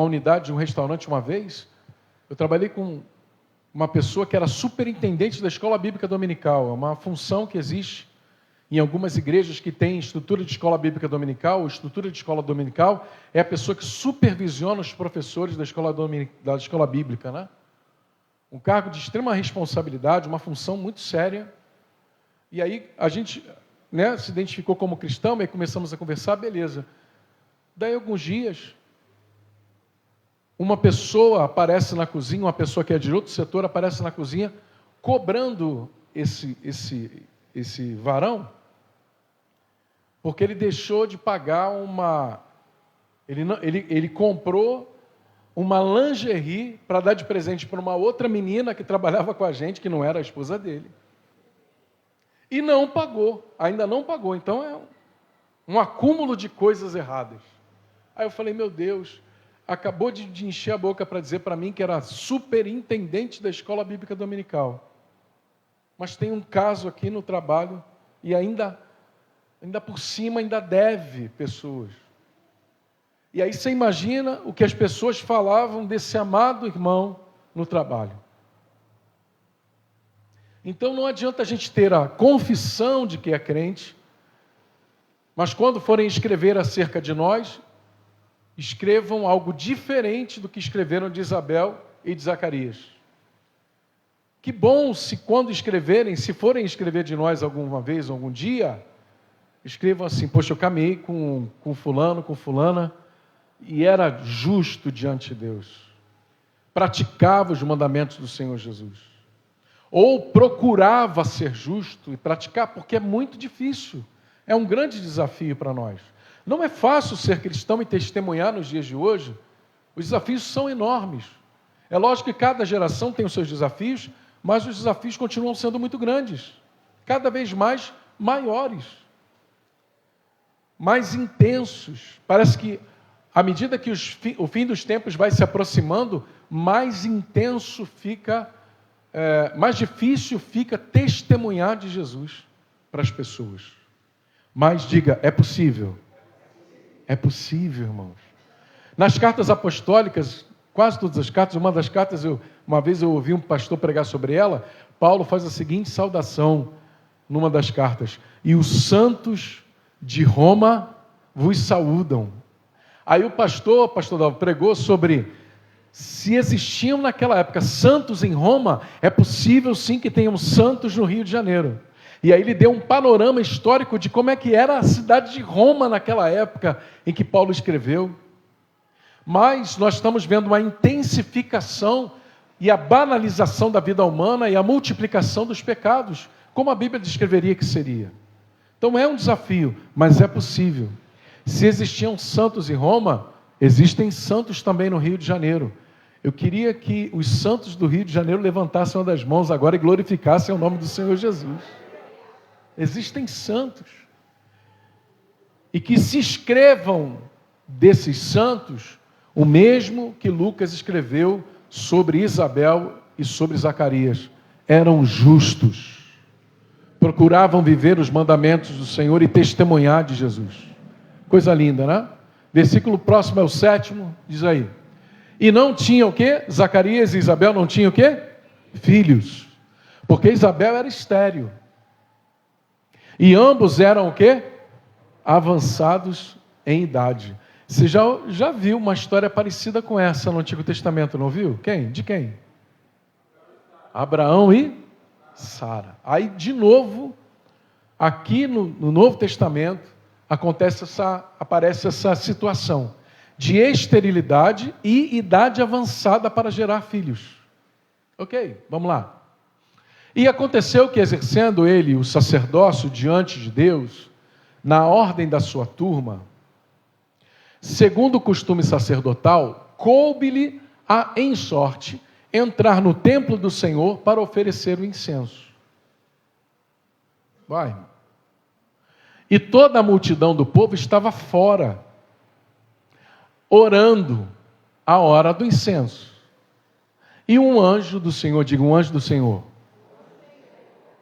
unidade de um restaurante uma vez. Eu trabalhei com uma pessoa que era superintendente da escola bíblica dominical. É uma função que existe em algumas igrejas que tem estrutura de escola bíblica dominical. Ou estrutura de escola dominical é a pessoa que supervisiona os professores da escola bíblica, né? Um cargo de extrema responsabilidade, uma função muito séria. E aí a gente, né, se identificou como cristão, e começamos a conversar, beleza. Daí alguns dias, uma pessoa aparece na cozinha, uma pessoa que é de outro setor aparece na cozinha, cobrando esse varão, porque ele deixou de pagar ele comprou uma lingerie para dar de presente para uma outra menina que trabalhava com a gente, que não era a esposa dele. E não pagou, ainda não pagou. Então é um acúmulo de coisas erradas. Aí eu falei, meu Deus, acabou de encher a boca para dizer para mim que era superintendente da escola bíblica dominical. Mas tem um caso aqui no trabalho e ainda por cima ainda deve pessoas. E aí você imagina o que as pessoas falavam desse amado irmão no trabalho. Então não adianta a gente ter a confissão de que é crente, mas quando forem escrever acerca de nós, escrevam algo diferente do que escreveram de Isabel e de Zacarias. Que bom se quando escreverem, se forem escrever de nós alguma vez, algum dia, escrevam assim, poxa, eu caminhei com fulano, com fulana, e era justo diante de Deus. Praticava os mandamentos do Senhor Jesus. Ou procurava ser justo e praticar, porque é muito difícil. É um grande desafio para nós. Não é fácil ser cristão e testemunhar nos dias de hoje. Os desafios são enormes. É lógico que cada geração tem os seus desafios, mas os desafios continuam sendo muito grandes. Cada vez mais maiores. Mais intensos. Parece que, à medida que o fim dos tempos vai se aproximando, mais intenso fica, mais difícil fica testemunhar de Jesus para as pessoas. Mas diga, é possível. É possível, irmãos. Nas cartas apostólicas, quase todas as cartas, uma das cartas, uma vez eu ouvi um pastor pregar sobre ela, Paulo faz a seguinte saudação numa das cartas: e os santos de Roma vos saúdam. Aí o pastor Dalvo, pregou sobre se existiam naquela época santos em Roma, é possível sim que tenham santos no Rio de Janeiro. E aí ele deu um panorama histórico de como é que era a cidade de Roma naquela época em que Paulo escreveu. Mas nós estamos vendo uma intensificação e a banalização da vida humana e a multiplicação dos pecados, como a Bíblia descreveria que seria. Então é um desafio, mas é possível. Se existiam santos em Roma, existem santos também no Rio de Janeiro. Eu queria que os santos do Rio de Janeiro levantassem uma das mãos agora e glorificassem o nome do Senhor Jesus. Existem santos. E que se escrevam desses santos o mesmo que Lucas escreveu sobre Isabel e sobre Zacarias. Eram justos. Procuravam viver os mandamentos do Senhor e testemunhar de Jesus. Coisa linda, né? Versículo próximo é o 7º, diz aí. E não tinham o quê? Zacarias e Isabel não tinham o quê? Filhos. Porque Isabel era estéril. E ambos eram o quê? Avançados em idade. Você já viu uma história parecida com essa no Antigo Testamento, não viu? Quem? De quem? Abraão e Sara. Aí, de novo, aqui no Novo Testamento, aparece essa situação de esterilidade e idade avançada para gerar filhos. Ok, vamos lá. E aconteceu que, exercendo ele o sacerdócio diante de Deus, na ordem da sua turma, segundo o costume sacerdotal, coube-lhe em sorte entrar no templo do Senhor para oferecer o incenso. Vai. E toda a multidão do povo estava fora, orando a hora do incenso. E um anjo do Senhor, diga, um anjo do Senhor.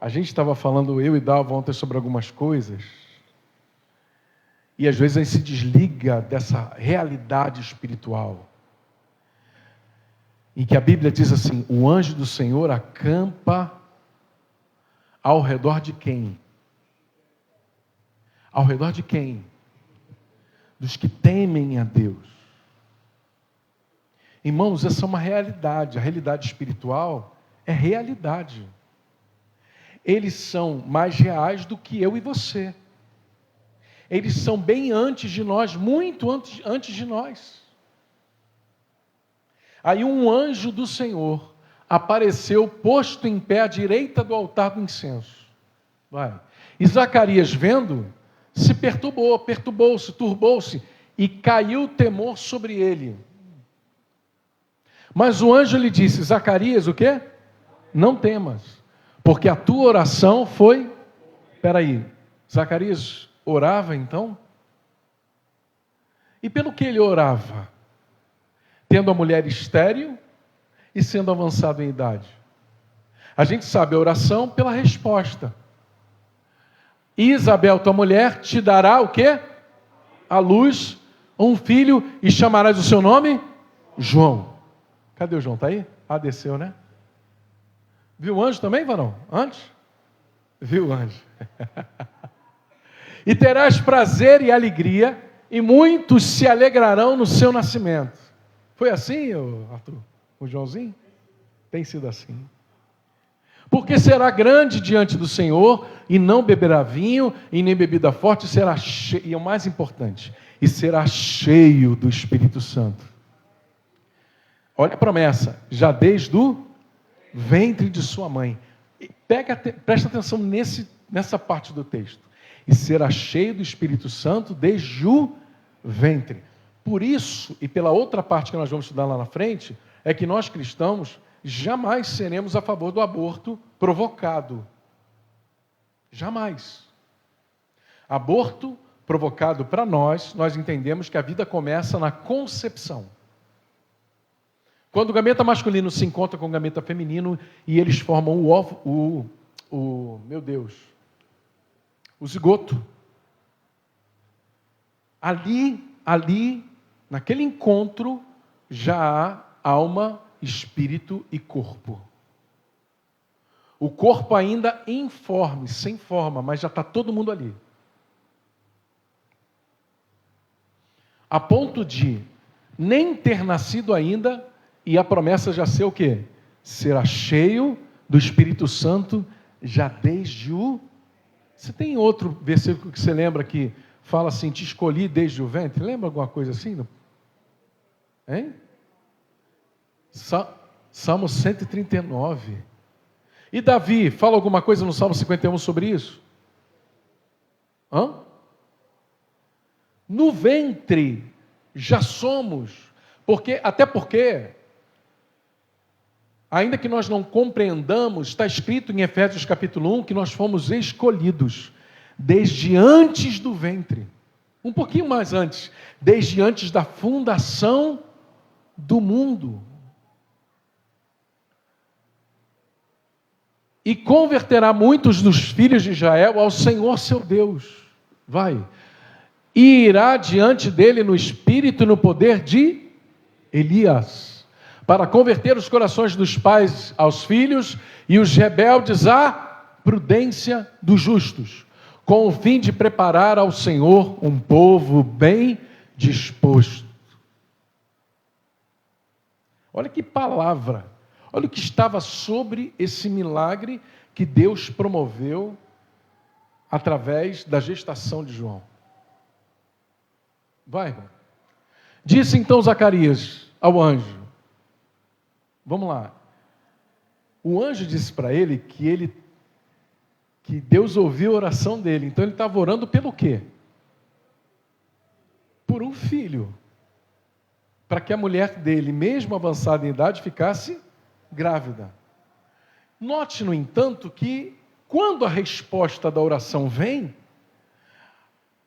A gente estava falando, eu e Dalva, ontem sobre algumas coisas, e às vezes a gente se desliga dessa realidade espiritual. Em que a Bíblia diz assim, o anjo do Senhor acampa ao redor de quem? Ao redor de quem? Dos que temem a Deus. Irmãos, essa é uma realidade. A realidade espiritual é realidade. Eles são mais reais do que eu e você. Eles são bem antes de nós, muito antes de nós. Aí um anjo do Senhor apareceu posto em pé à direita do altar do incenso. Vai. E Zacarias, vendo, se perturbou-se, turbou-se, e caiu o temor sobre ele. Mas o anjo lhe disse, Zacarias, o quê? Não temas, porque a tua oração foi... Espera aí, Zacarias orava então? E pelo que ele orava? Tendo a mulher estéril e sendo avançado em idade. A gente sabe a oração pela resposta. Isabel, tua mulher, te dará o quê? A luz, um filho, e chamarás o seu nome? João. Cadê o João? Está aí? Ah, desceu, né? Viu o anjo também, varão? Antes? Viu o anjo? E terás prazer e alegria, e muitos se alegrarão no seu nascimento. Foi assim, Arthur? O Joãozinho? Tem sido assim. Porque será grande diante do Senhor, e não beberá vinho, e nem bebida forte, será cheio, e é o mais importante, e será cheio do Espírito Santo. Olha a promessa, já desde o ventre de sua mãe. Presta atenção nessa parte do texto. E será cheio do Espírito Santo desde o ventre. Por isso, e pela outra parte que nós vamos estudar lá na frente, é que nós cristãos jamais seremos a favor do aborto provocado. Jamais. Aborto provocado para nós entendemos que a vida começa na concepção. Quando o gameta masculino se encontra com o gameta feminino e eles formam o zigoto. Ali, naquele encontro, já há alma, espírito e corpo. O corpo ainda informe, sem forma, mas já está todo mundo ali. A ponto de nem ter nascido ainda E a promessa já ser o quê? Será cheio do Espírito Santo já desde o... Você tem outro versículo que você lembra que fala assim, te escolhi desde o ventre? Lembra alguma coisa assim? Hein? Salmo 139. E Davi, fala alguma coisa no Salmo 51 sobre isso? Hã? No ventre já somos, até porque, ainda que nós não compreendamos, está escrito em Efésios capítulo 1 que nós fomos escolhidos desde antes do ventre, um pouquinho mais antes, desde antes da fundação do mundo. E converterá muitos dos filhos de Israel ao Senhor seu Deus. Vai. E irá diante dele no espírito e no poder de Elias, para converter os corações dos pais aos filhos e os rebeldes à prudência dos justos, com o fim de preparar ao Senhor um povo bem disposto. Olha que palavra, olha o que estava sobre esse milagre que Deus promoveu através da gestação de João. Vai, irmão. Disse então Zacarias ao anjo, vamos lá, o anjo disse para ele que Deus ouviu a oração dele, então ele estava orando pelo quê? Por um filho, para que a mulher dele, mesmo avançada em idade, ficasse grávida. Note, no entanto, que quando a resposta da oração vem,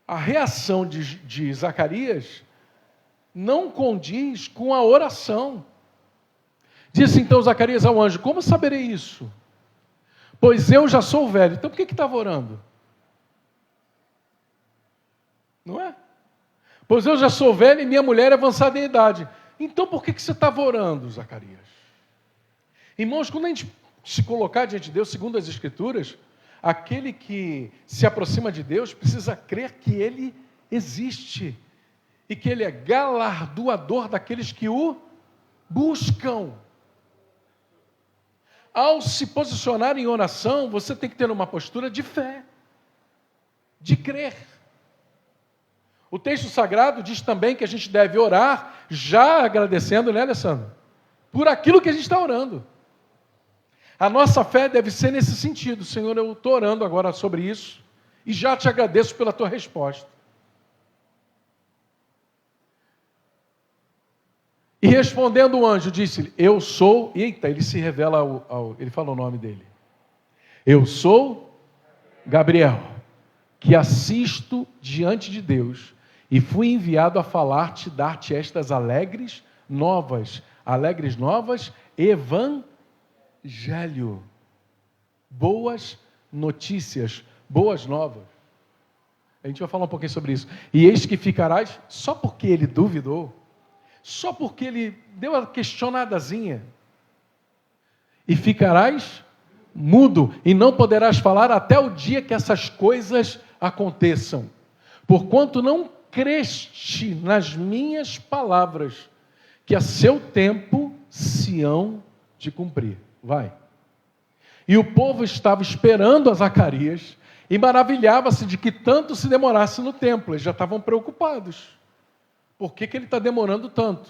a reação de Zacarias não condiz com a oração. Disse então Zacarias ao anjo, como saberei isso? Pois eu já sou velho. Então por que estava orando? Não é? Pois eu já sou velho e minha mulher é avançada em idade. Então por que você estava orando, Zacarias? Irmãos, quando a gente se colocar diante de Deus, segundo as Escrituras, aquele que se aproxima de Deus precisa crer que Ele existe e que Ele é galardoador daqueles que o buscam. Ao se posicionar em oração, você tem que ter uma postura de fé, de crer. O texto sagrado diz também que a gente deve orar já agradecendo, né, Alessandro? Por aquilo que a gente está orando. A nossa fé deve ser nesse sentido. Senhor, eu estou orando agora sobre isso e já te agradeço pela tua resposta. E respondendo o anjo, disse-lhe, eu sou... Eita, ele se revela, ele fala o nome dele. Eu sou Gabriel, que assisto diante de Deus e fui enviado a falar-te, dar-te estas alegres novas, evangelho, boas notícias, boas novas. A gente vai falar um pouquinho sobre isso. E eis que ficarás, só porque ele duvidou, só porque ele deu uma questionadazinha, e ficarás mudo, e não poderás falar até o dia que essas coisas aconteçam, porquanto não creste nas minhas palavras, que a seu tempo se hão de cumprir. Vai. E o povo estava esperando a Zacarias e maravilhava-se de que tanto se demorasse no templo. Eles já estavam preocupados. Por que ele está demorando tanto?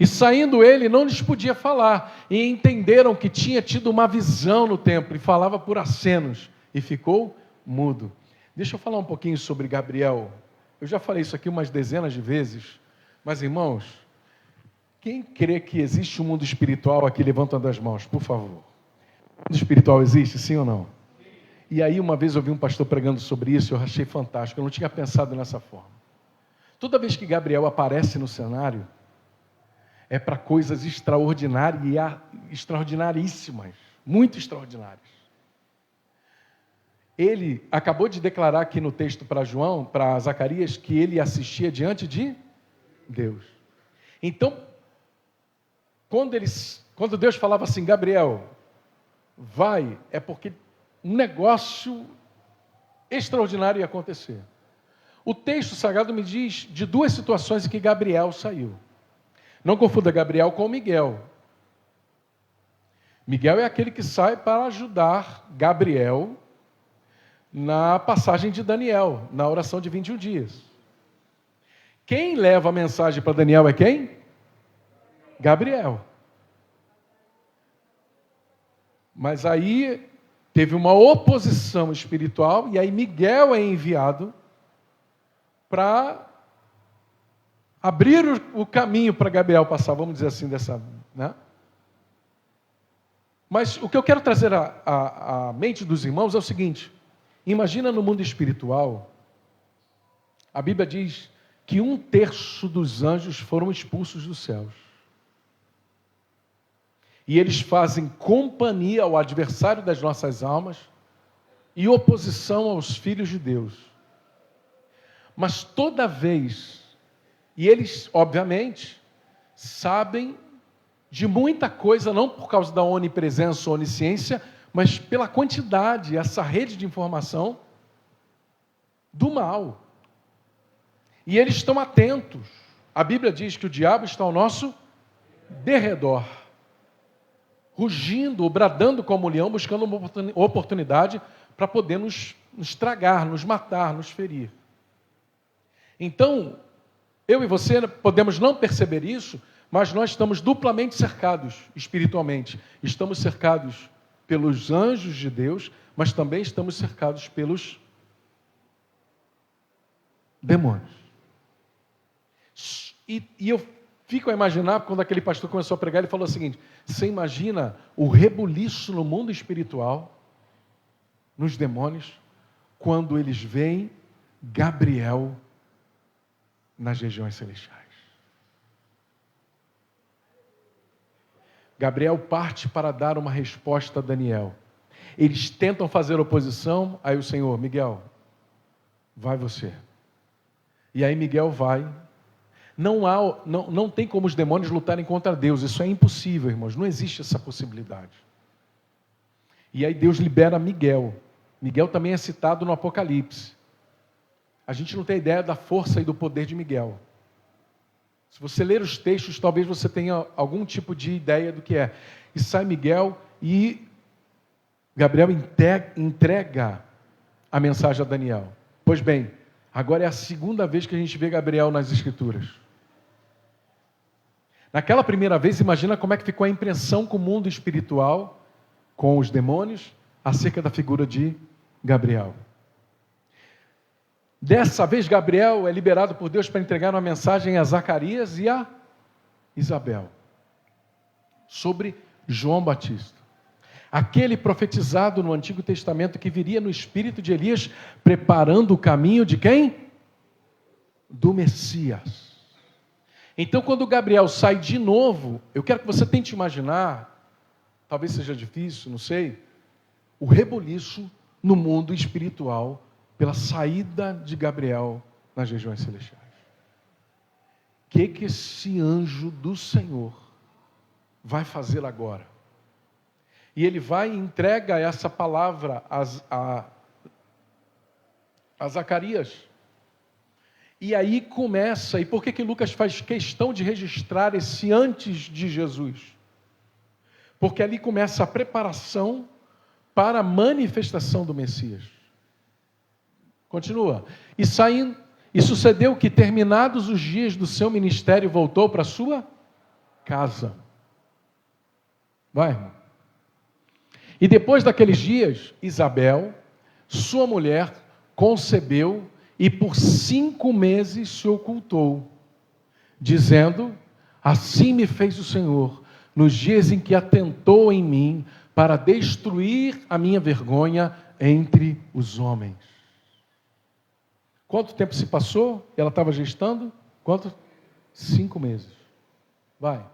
E saindo ele, não lhes podia falar. E entenderam que tinha tido uma visão no templo e falava por acenos. E ficou mudo. Deixa eu falar um pouquinho sobre Gabriel. Eu já falei isso aqui umas dezenas de vezes. Mas, irmãos, quem crê que existe um mundo espiritual aqui, levanta uma das mãos, por favor. O mundo espiritual existe, sim ou não? E aí, uma vez eu vi um pastor pregando sobre isso, eu achei fantástico, eu não tinha pensado nessa forma. Toda vez que Gabriel aparece no cenário, é para coisas extraordinaríssimas, muito extraordinárias. Ele acabou de declarar aqui no texto para Zacarias, que ele assistia diante de Deus. Então, quando Deus falava assim, Gabriel, vai, é porque um negócio extraordinário ia acontecer. O texto sagrado me diz de duas situações em que Gabriel saiu. Não confunda Gabriel com Miguel. Miguel é aquele que sai para ajudar Gabriel na passagem de Daniel, na oração de 21 dias. Quem leva a mensagem para Daniel é quem? Gabriel. Mas aí teve uma oposição espiritual e aí Miguel é enviado para abrir o caminho para Gabriel passar, vamos dizer assim, né? Mas o que eu quero trazer à mente dos irmãos é o seguinte: imagina no mundo espiritual, a Bíblia diz que 1/3 dos anjos foram expulsos dos céus. E eles fazem companhia ao adversário das nossas almas e oposição aos filhos de Deus. Mas toda vez, e eles, obviamente, sabem de muita coisa, não por causa da onipresença ou onisciência, mas pela quantidade, essa rede de informação do mal. E eles estão atentos. A Bíblia diz que o diabo está ao nosso derredor, rugindo ou bradando como um leão, buscando uma oportunidade para poder nos tragar, nos matar, nos ferir. Então, eu e você podemos não perceber isso, mas nós estamos duplamente cercados espiritualmente. Estamos cercados pelos anjos de Deus, mas também estamos cercados pelos demônios. E eu fico a imaginar, quando aquele pastor começou a pregar, ele falou o seguinte: você imagina o rebuliço no mundo espiritual, nos demônios, quando eles veem Gabriel nas regiões celestiais. Gabriel parte para dar uma resposta a Daniel. Eles tentam fazer oposição, aí o Senhor: Miguel, vai você. E aí Miguel vai. Não tem como os demônios lutarem contra Deus, isso é impossível, irmãos, não existe essa possibilidade. E aí Deus libera Miguel. Miguel também é citado no Apocalipse. A gente não tem ideia da força e do poder de Miguel. Se você ler os textos, talvez você tenha algum tipo de ideia do que é. E sai Miguel e Gabriel entrega a mensagem a Daniel. Pois bem, agora é a segunda vez que a gente vê Gabriel nas Escrituras. Naquela primeira vez, imagina como é que ficou a impressão com o mundo espiritual, com os demônios, acerca da figura de Gabriel. Dessa vez, Gabriel é liberado por Deus para entregar uma mensagem a Zacarias e a Isabel, sobre João Batista. Aquele profetizado no Antigo Testamento que viria no espírito de Elias, preparando o caminho de quem? Do Messias. Então, quando Gabriel sai de novo, eu quero que você tente imaginar, talvez seja difícil, não sei, o rebuliço no mundo espiritual pela saída de Gabriel nas regiões celestiais. O que esse anjo do Senhor vai fazer agora? E ele vai e entrega essa palavra a Zacarias. E aí começa, e por que Lucas faz questão de registrar esse antes de Jesus? Porque ali começa a preparação para a manifestação do Messias. Continua. E sucedeu que, terminados os dias do seu ministério, voltou para a sua casa. Vai, irmão. E depois daqueles dias, Isabel, sua mulher, concebeu e por 5 meses se ocultou, dizendo: assim me fez o Senhor, nos dias em que atentou em mim, para destruir a minha vergonha entre os homens. Quanto tempo se passou? Ela estava gestando? Quanto? 5 meses. Vai.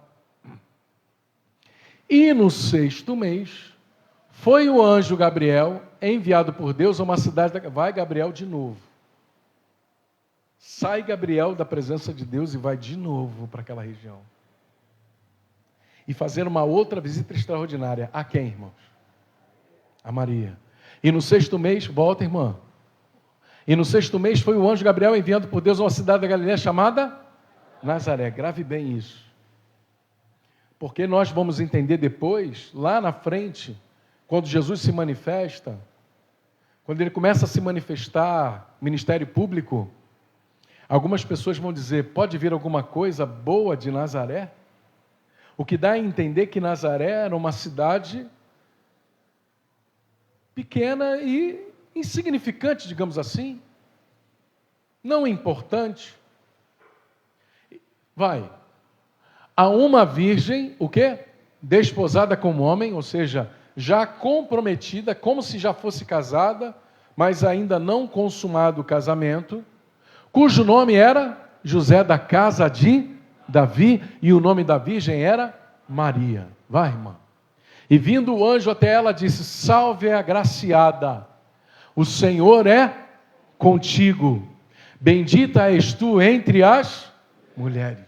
E no 6º mês, foi o anjo Gabriel, enviado por Deus a uma cidade... Vai Gabriel de novo. Sai Gabriel da presença de Deus e vai de novo para aquela região. E fazer uma outra visita extraordinária. A quem, irmãos? A Maria. E no 6º mês, volta, irmã. E no 6º mês foi o anjo Gabriel enviado por Deus a uma cidade da Galileia chamada Nazaré. Grave bem isso. Porque nós vamos entender depois, lá na frente, quando Jesus se manifesta, quando ele começa a se manifestar, ministério público, algumas pessoas vão dizer, pode vir alguma coisa boa de Nazaré? O que dá a entender que Nazaré era uma cidade pequena e insignificante, digamos assim, não importante. Vai, a uma virgem, o quê? Desposada com um homem, ou seja, já comprometida, como se já fosse casada, mas ainda não consumado o casamento, cujo nome era José da casa de Davi, e o nome da virgem era Maria. Vai, irmã. E vindo o anjo até ela, disse, salve a agraciada, o Senhor é contigo, bendita és tu entre as mulheres.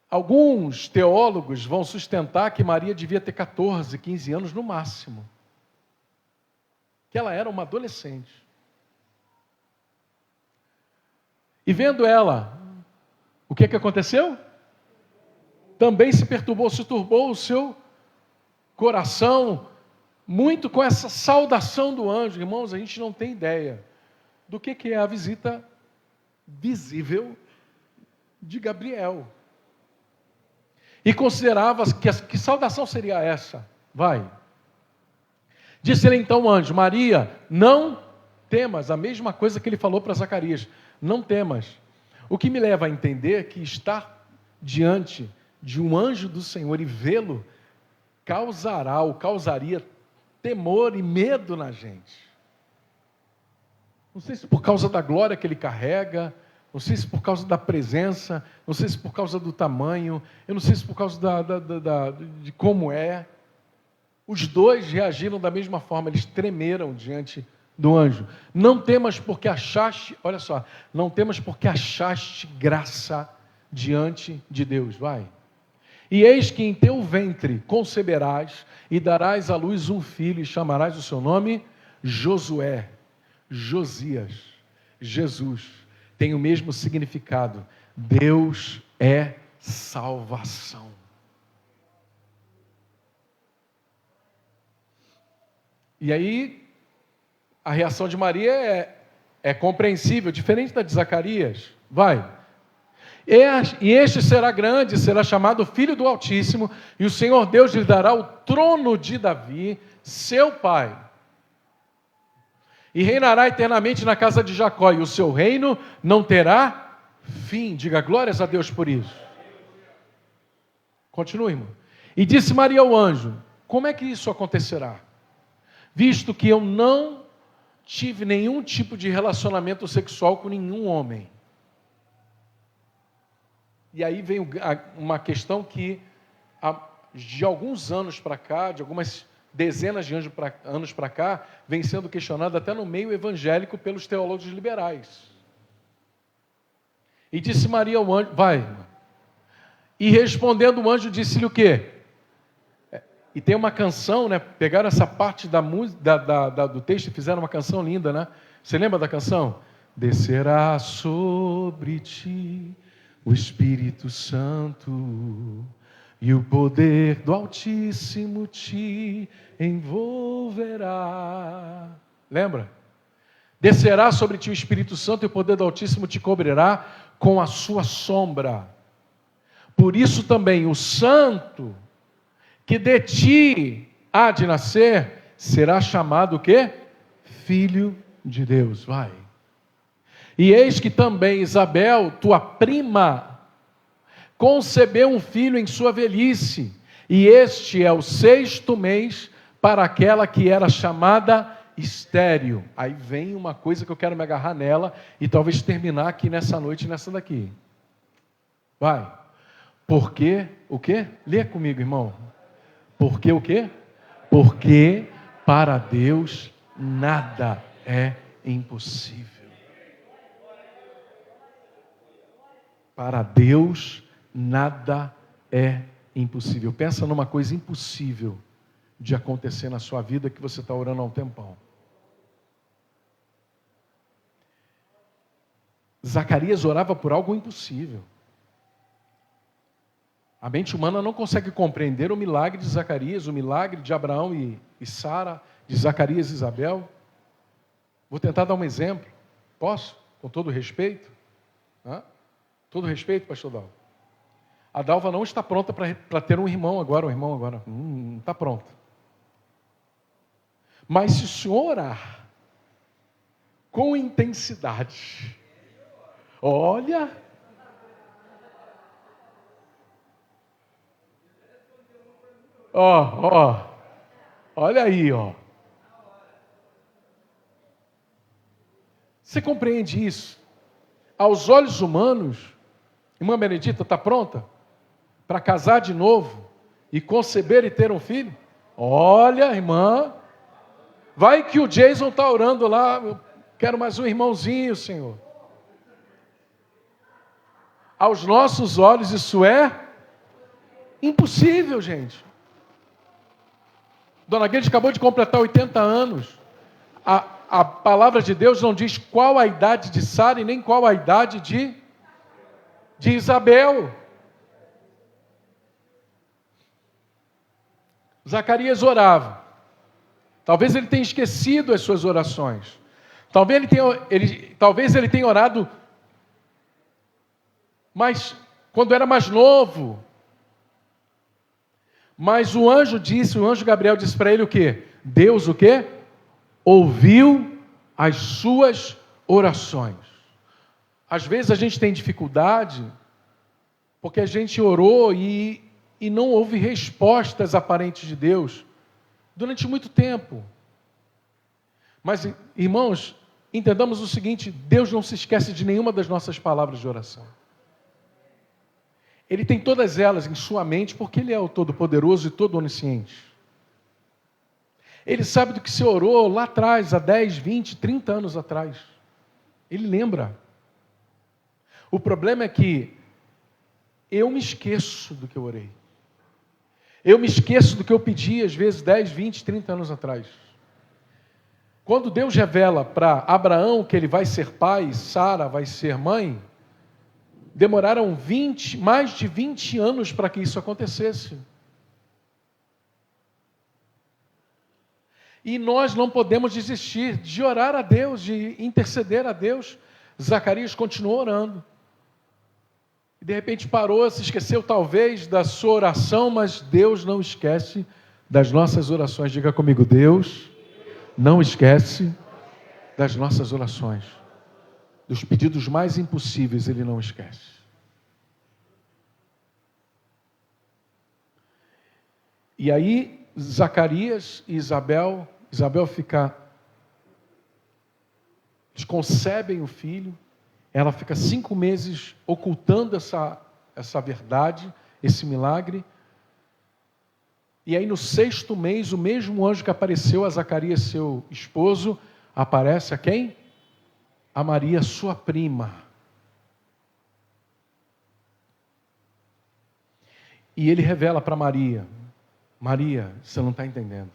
Alguns teólogos vão sustentar que Maria devia ter 14, 15 anos no máximo. Que ela era uma adolescente. E vendo ela, o que aconteceu? Também se perturbou, se turbou o seu coração, muito com essa saudação do anjo. Irmãos, a gente não tem ideia do que é a visita visível de Gabriel. E considerava que saudação seria essa? Vai. Disse-lhe então o anjo, Maria, não temas, a mesma coisa que ele falou para Zacarias, não temas. O que me leva a entender que estar diante de um anjo do Senhor e vê-lo causaria temor e medo na gente. Não sei se por causa da glória que ele carrega, não sei se por causa da presença, não sei se por causa do tamanho, eu não sei se por causa de como é. Os dois reagiram da mesma forma, eles tremeram diante do anjo. Não temas porque achaste, olha só, não temas porque achaste graça diante de Deus, vai. E eis que em teu ventre conceberás e darás à luz um filho e chamarás o seu nome Josué, Josias, Jesus. Tem o mesmo significado. Deus é salvação. E aí, a reação de Maria é compreensível, diferente da de Zacarias. Vai. E este será grande, será chamado Filho do Altíssimo, e o Senhor Deus lhe dará o trono de Davi, seu pai. E reinará eternamente na casa de Jacó, e o seu reino não terá fim. Diga glórias a Deus por isso. Continue, irmão. E disse Maria ao anjo, como é que isso acontecerá? Visto que eu não tive nenhum tipo de relacionamento sexual com nenhum homem. E aí vem uma questão que, de alguns anos para cá, de algumas dezenas de anos para cá, vem sendo questionada até no meio evangélico pelos teólogos liberais. E disse Maria ao anjo, vai. E respondendo o anjo, disse-lhe o quê? E tem uma canção, né? Pegaram essa parte do texto e fizeram uma canção linda, né? Você lembra da canção? Descerá sobre ti o Espírito Santo, e o poder do Altíssimo te envolverá. Lembra? Descerá sobre ti o Espírito Santo, e o poder do Altíssimo te cobrirá com a sua sombra. Por isso também o santo que de ti há de nascer será chamado o quê? Filho de Deus. Vai. E eis que também Isabel, tua prima, concebeu um filho em sua velhice, e este é o 6º mês para aquela que era chamada estéril. Aí vem uma coisa que eu quero me agarrar nela, e talvez terminar aqui nessa noite, nessa daqui. Vai. Porque, o quê? Lê comigo, irmão. Porque o quê? Porque para Deus nada é impossível. Para Deus, nada é impossível. Pensa numa coisa impossível de acontecer na sua vida que você está orando há um tempão. Zacarias orava por algo impossível. A mente humana não consegue compreender o milagre de Zacarias, o milagre de Abraão e Sara, de Zacarias e Isabel. Vou tentar dar um exemplo. Posso? Com todo respeito? Todo respeito, pastor Dalva. A Dalva não está pronta para ter um irmão agora. Não está pronta. Mas se o senhor orar com intensidade, olha... Olha aí, Você compreende isso? Aos olhos humanos, irmã Benedita está pronta para casar de novo e conceber e ter um filho? Olha, irmã, vai que o Jason está orando lá, eu quero mais um irmãozinho, Senhor. Aos nossos olhos isso é impossível, gente. Dona Guedes acabou de completar 80 anos. A palavra de Deus não diz qual a idade de Sara e nem qual a idade de Isabel. Zacarias orava. Talvez ele tenha esquecido as suas orações. Talvez ele tenha orado, mas quando era mais novo. Mas o anjo Gabriel disse para ele o quê? Deus o quê? Ouviu as suas orações. Às vezes a gente tem dificuldade porque a gente orou e não houve respostas aparentes de Deus durante muito tempo. Mas, irmãos, entendamos o seguinte: Deus não se esquece de nenhuma das nossas palavras de oração. Ele tem todas elas em sua mente porque Ele é o Todo-Poderoso e Todo-Onisciente. Ele sabe do que você orou lá atrás, há 10, 20, 30 anos atrás. Ele lembra. O problema é que eu me esqueço do que eu orei. Eu me esqueço do que eu pedi, às vezes, 10, 20, 30 anos atrás. Quando Deus revela para Abraão que ele vai ser pai, Sara vai ser mãe, demoraram mais de 20 anos para que isso acontecesse. E nós não podemos desistir de orar a Deus, de interceder a Deus. Zacarias continuou orando. E de repente parou, se esqueceu talvez da sua oração, mas Deus não esquece das nossas orações. Diga comigo, Deus não esquece das nossas orações. Dos pedidos mais impossíveis, Ele não esquece. E aí, Zacarias e Isabel eles concebem o filho, ela fica 5 meses ocultando essa verdade, esse milagre. E aí no 6º mês, o mesmo anjo que apareceu a Zacarias, seu esposo, aparece a quem? A Maria, sua prima. E ele revela para Maria, você não está entendendo.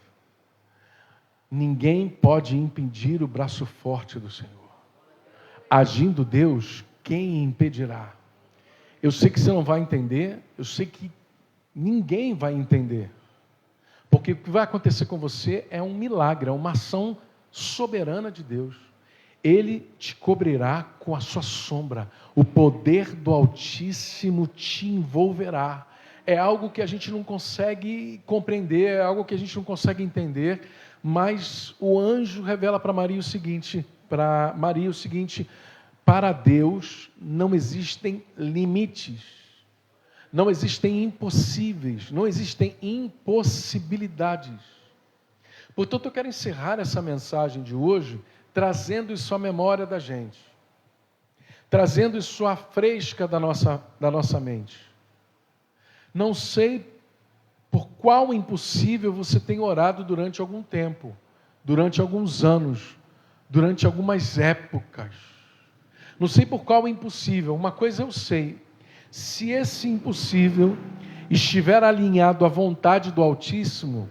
Ninguém pode impedir o braço forte do Senhor. Agindo Deus, quem impedirá? Eu sei que você não vai entender, eu sei que ninguém vai entender. Porque o que vai acontecer com você é um milagre, é uma ação soberana de Deus. Ele te cobrirá com a sua sombra, o poder do Altíssimo te envolverá. É algo que a gente não consegue compreender, é algo que a gente não consegue entender, mas o anjo revela para Maria o seguinte, para Deus não existem limites, não existem impossíveis, não existem impossibilidades. Portanto, eu quero encerrar essa mensagem de hoje trazendo isso à memória da gente, trazendo isso à fresca da nossa mente. Não sei por qual impossível você tem orado durante algum tempo, durante alguns anos, durante algumas épocas. Não sei por qual impossível, uma coisa eu sei: se esse impossível estiver alinhado à vontade do Altíssimo,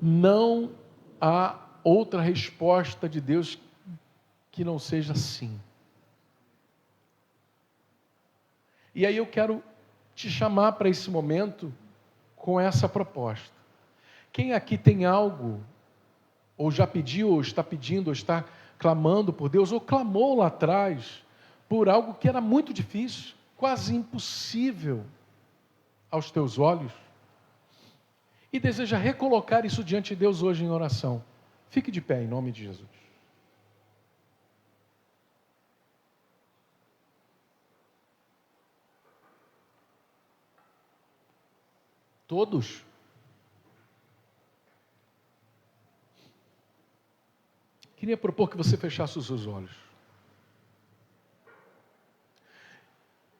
não há outra resposta de Deus que não seja sim. E aí eu quero te chamar para esse momento com essa proposta. Quem aqui tem algo, ou já pediu, ou está pedindo, ou está clamando por Deus, ou clamou lá atrás por algo que era muito difícil, quase impossível aos teus olhos, e deseja recolocar isso diante de Deus hoje em oração, fique de pé em nome de Jesus. Todos? Queria propor que você fechasse os seus olhos.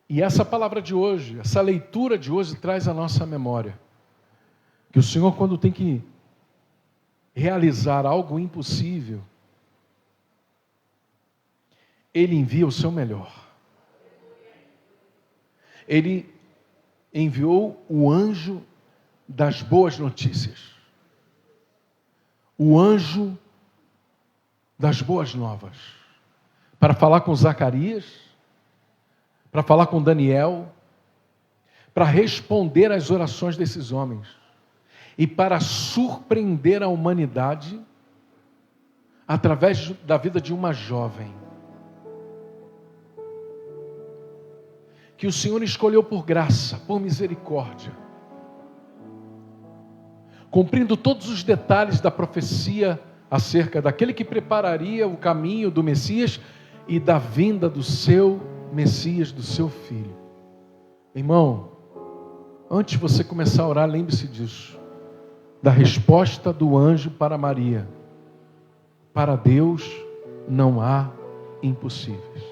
E essa palavra de hoje, essa leitura de hoje traz à nossa memória que o Senhor, quando tem que realizar algo impossível, Ele envia o seu melhor. Ele enviou o anjo das boas notícias. O anjo das boas novas. Para falar com Zacarias, para falar com Daniel, para responder às orações desses homens e para surpreender a humanidade através da vida de uma jovem que o Senhor escolheu por graça, por misericórdia, cumprindo todos os detalhes da profecia acerca daquele que prepararia o caminho do Messias e da vinda do seu Messias, do seu Filho. Irmão, antes de você começar a orar, lembre-se disso, da resposta do anjo para Maria. Para Deus não há impossíveis.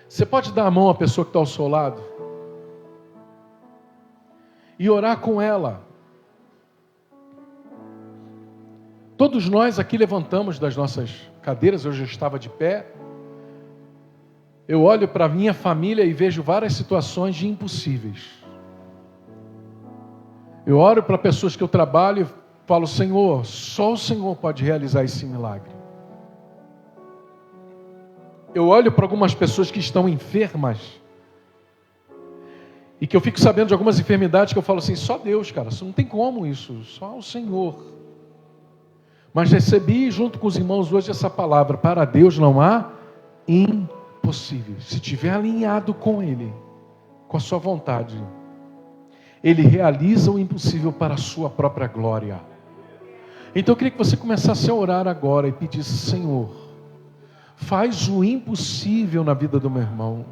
Você pode dar a mão à pessoa que está ao seu lado e orar com ela. Todos nós aqui levantamos das nossas cadeiras, eu já estava de pé. Eu olho para a minha família e vejo várias situações de impossíveis. Eu oro para pessoas que eu trabalho e falo, Senhor, só o Senhor pode realizar esse milagre. Eu olho para algumas pessoas que estão enfermas e que eu fico sabendo de algumas enfermidades que eu falo assim, só Deus, cara, não tem como isso, só o Senhor. Mas recebi junto com os irmãos hoje essa palavra, para Deus não há impossível. Se estiver alinhado com Ele, com a sua vontade, Ele realiza o impossível para a sua própria glória. Então eu queria que você começasse a orar agora e pedisse, Senhor, faz o impossível na vida do meu irmão,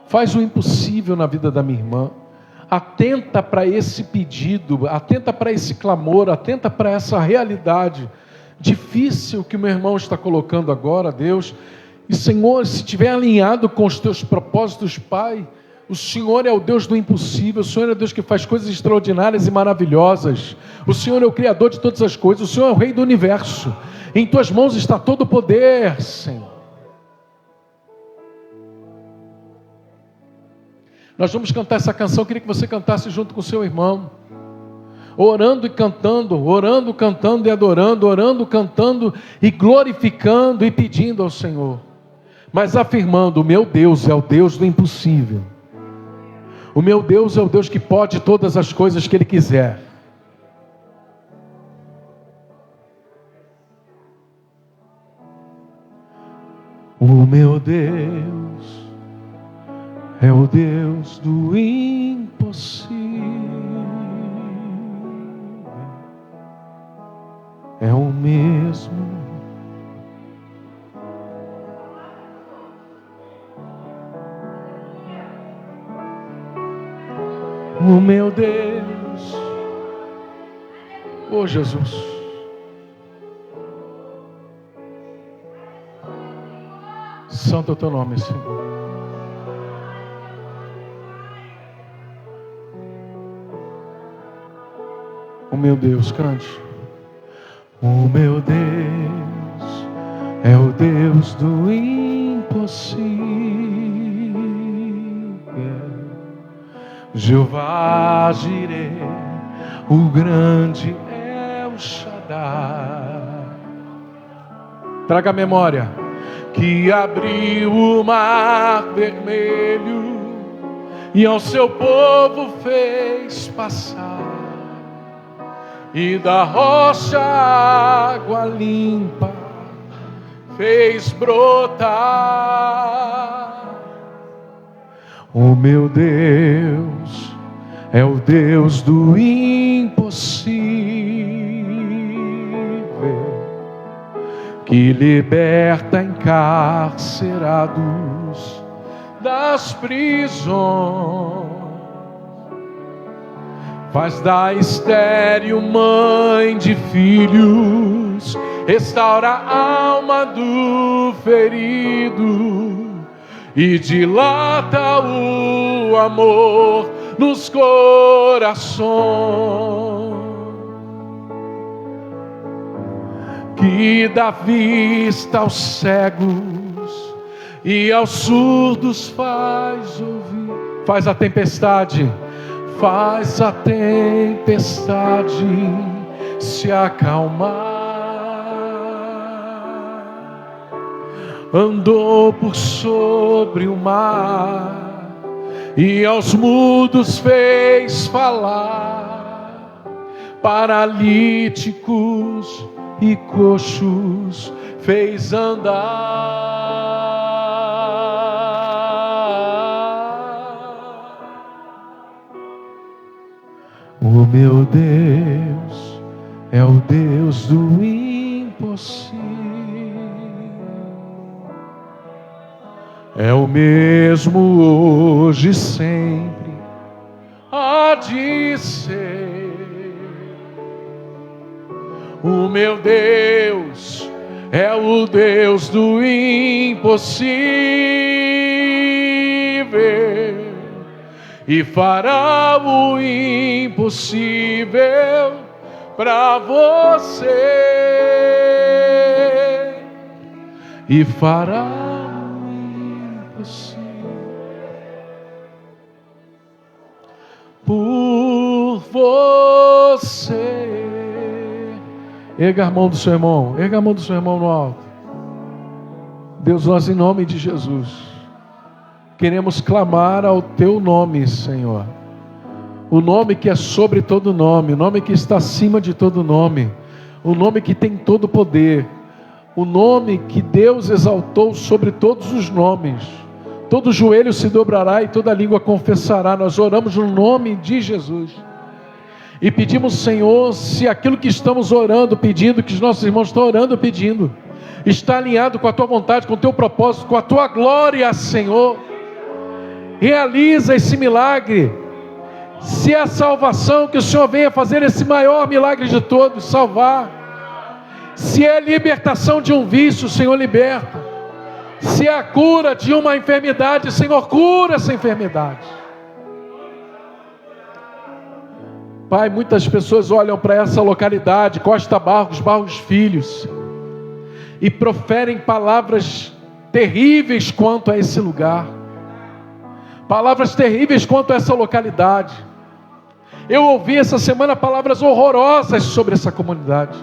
faz o impossível na vida da minha irmã. Atenta para esse pedido, atenta para esse clamor, atenta para essa realidade difícil que o meu irmão está colocando agora, Deus. E Senhor, se estiver alinhado com os teus propósitos, Pai, o Senhor é o Deus do impossível, o Senhor é o Deus que faz coisas extraordinárias e maravilhosas. O Senhor é o Criador de todas as coisas, o Senhor é o Rei do Universo. Em tuas mãos está todo o poder, Senhor. Nós vamos cantar essa canção, eu queria que você cantasse junto com o seu irmão. Orando e cantando, orando, cantando e adorando, orando, cantando e glorificando e pedindo ao Senhor. Mas afirmando, o meu Deus é o Deus do impossível. O meu Deus é o Deus que pode todas as coisas que Ele quiser. O meu Deus é o Deus do impossível. É o mesmo. O meu Deus. Oh Jesus. Santo é o teu nome, Senhor. O meu Deus, cante. O meu Deus é o Deus do impossível. Jeová Jireh, o grande El Shaddai. Traga a memória. Que abriu o mar vermelho e ao seu povo fez passar, e da rocha água limpa fez brotar. O meu Deus é o Deus do impossível, que liberta encarcerados das prisões, faz da estéril mãe de filhos, restaura a alma do ferido e dilata o amor nos corações, que dá vista aos cegos e aos surdos faz ouvir, faz a tempestade se acalmar. Andou por sobre o mar e aos mudos fez falar, paralíticos e coxos fez andar. O meu Deus é o Deus do impossível, é o mesmo hoje e sempre há de ser. O meu Deus é o Deus do impossível e fará o impossível para você, e fará o impossível por você. Erga a mão do seu irmão, erga a mão do seu irmão no alto. Deus, nós em nome de Jesus queremos clamar ao teu nome, Senhor. O nome que é sobre todo nome, o nome que está acima de todo nome, o nome que tem todo o poder, o nome que Deus exaltou sobre todos os nomes. Todo joelho se dobrará e toda língua confessará. Nós oramos no nome de Jesus e pedimos, Senhor, se aquilo que estamos orando, pedindo, que os nossos irmãos estão orando, pedindo, está alinhado com a tua vontade, com o teu propósito, com a tua glória, Senhor, realiza esse milagre. Se é a salvação, que o Senhor venha fazer esse maior milagre de todos, salvar. Se é a libertação de um vício, Senhor, liberta. Se é a cura de uma enfermidade, Senhor, cura essa enfermidade. Pai, muitas pessoas olham para essa localidade, Costa Barros Filhos, e proferem palavras terríveis quanto a esse lugar, palavras terríveis quanto a essa localidade. Eu ouvi essa semana palavras horrorosas sobre essa comunidade,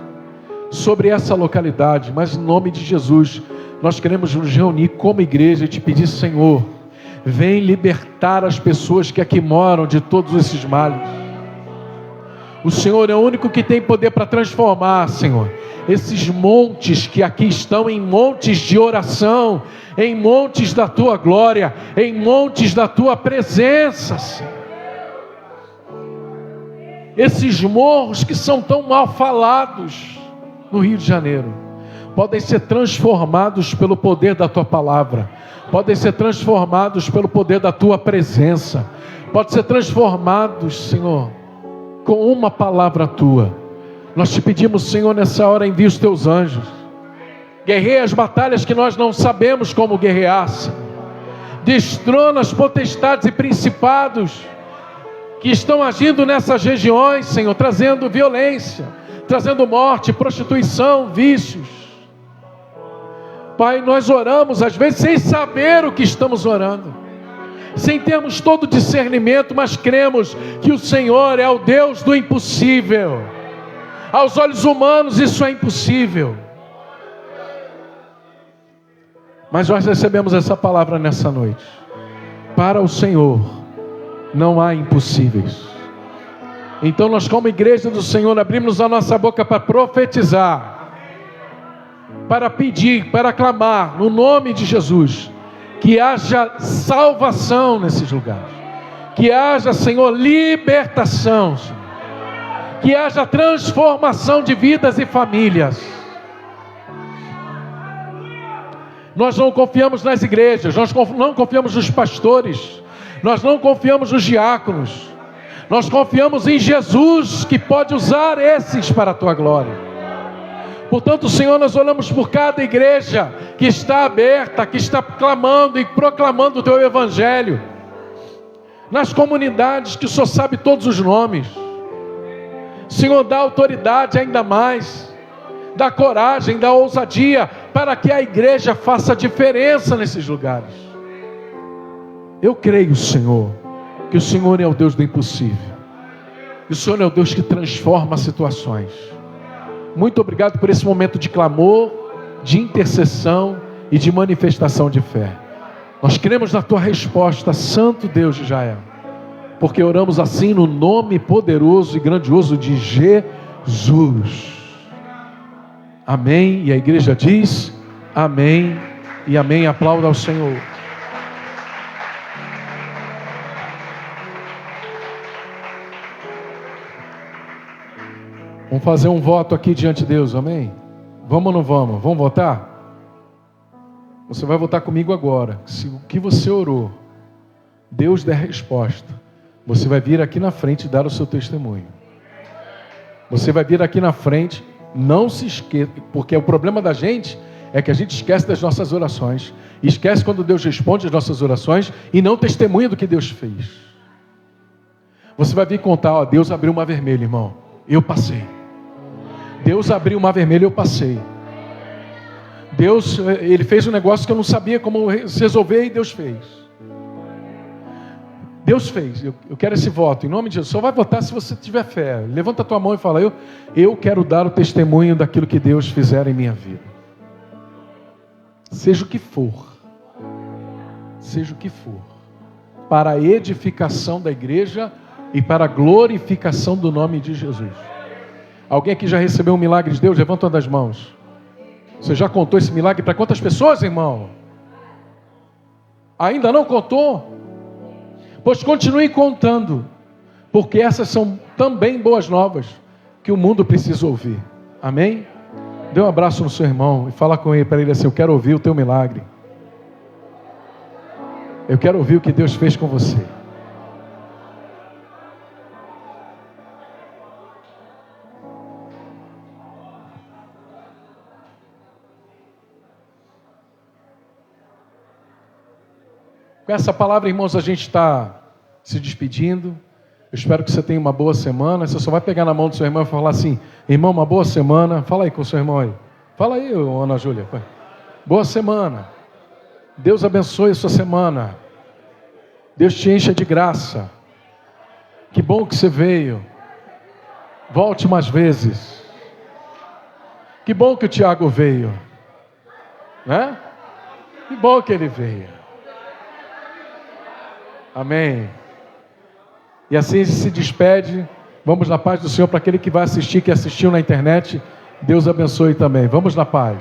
sobre essa localidade, mas em nome de Jesus, nós queremos nos reunir como igreja e te pedir, Senhor, vem libertar as pessoas que aqui moram de todos esses males. O Senhor é o único que tem poder para transformar, Senhor, esses montes que aqui estão em montes de oração, em montes da tua glória, em montes da tua presença, Senhor. Esses morros que são tão mal falados no Rio de Janeiro, podem ser transformados pelo poder da tua palavra, podem ser transformados pelo poder da tua presença, podem ser transformados, Senhor, com uma palavra tua. Nós te pedimos, Senhor, nessa hora, envia os teus anjos, guerreia as batalhas que nós não sabemos como guerrear, Senhor. Destrona as potestades e principados que estão agindo nessas regiões, Senhor, trazendo violência, trazendo morte, prostituição, vícios. Pai, nós oramos às vezes sem saber o que estamos orando, sem termos todo o discernimento, mas cremos que o Senhor é o Deus do impossível. Aos olhos humanos isso é impossível, mas nós recebemos essa palavra nessa noite, para o Senhor não há impossíveis. Então nós, como igreja do Senhor, abrimos a nossa boca para profetizar, para pedir, para clamar no nome de Jesus, que haja salvação nesses lugares, que haja, Senhor, libertação, Senhor, que haja transformação de vidas e famílias. Nós não confiamos nas igrejas, nós não confiamos nos pastores, nós não confiamos nos diáconos, nós confiamos em Jesus, que pode usar esses para a tua glória. Portanto, Senhor, nós oramos por cada igreja que está aberta, que está clamando e proclamando o teu evangelho, nas comunidades que o Senhor sabe todos os nomes. Senhor, dá autoridade ainda mais, dá coragem, dá ousadia, para que a igreja faça diferença nesses lugares. Eu creio, Senhor, que o Senhor é o Deus do impossível, que o Senhor é o Deus que transforma situações. Muito obrigado por esse momento de clamor, de intercessão e de manifestação de fé. Nós cremos na tua resposta, Santo Deus de Israel, porque oramos assim no nome poderoso e grandioso de Jesus. Amém. E a igreja diz amém e amém. Aplauda ao Senhor. Vamos fazer um voto aqui diante de Deus, amém? Vamos ou não vamos? Vamos votar? Você vai votar comigo agora. Se o que você orou, Deus der resposta, você vai vir aqui na frente e dar o seu testemunho. Você vai vir aqui na frente, não se esqueça, porque o problema da gente é que a gente esquece das nossas orações, esquece quando Deus responde as nossas orações e não testemunha do que Deus fez. Você vai vir contar, ó, Deus abriu uma vermelha, irmão, eu passei. Deus abriu uma vermelha, eu passei. Deus, Ele fez um negócio que eu não sabia como resolver e Deus fez. Deus fez. Eu quero esse voto, em nome de Jesus. Só vai votar se você tiver fé. Levanta a tua mão e fala, eu quero dar o testemunho daquilo que Deus fizer em minha vida. Seja o que for. Seja o que for. Para a edificação da igreja e para a glorificação do nome de Jesus. Alguém aqui já recebeu um milagre de Deus? Levanta uma das mãos. Você já contou esse milagre para quantas pessoas, irmão? Ainda não contou? Pois continue contando, porque essas são também boas novas que o mundo precisa ouvir. Amém? Dê um abraço no seu irmão e fala com ele, para ele assim, eu quero ouvir o teu milagre. Eu quero ouvir o que Deus fez com você. Com essa palavra, irmãos, a gente está se despedindo. Eu espero que você tenha uma boa semana. Você só vai pegar na mão do seu irmão e falar assim, irmão, uma boa semana. Fala aí com o seu irmão aí. Fala aí, Ana Júlia. Boa semana. Deus abençoe a sua semana. Deus te encha de graça. Que bom que você veio. Volte mais vezes. Que bom que o Tiago veio. Né? Que bom que ele veio. Amém. E assim se despede. Vamos na paz do Senhor. Para aquele que vai assistir, que assistiu na internet, Deus abençoe também. Vamos na paz.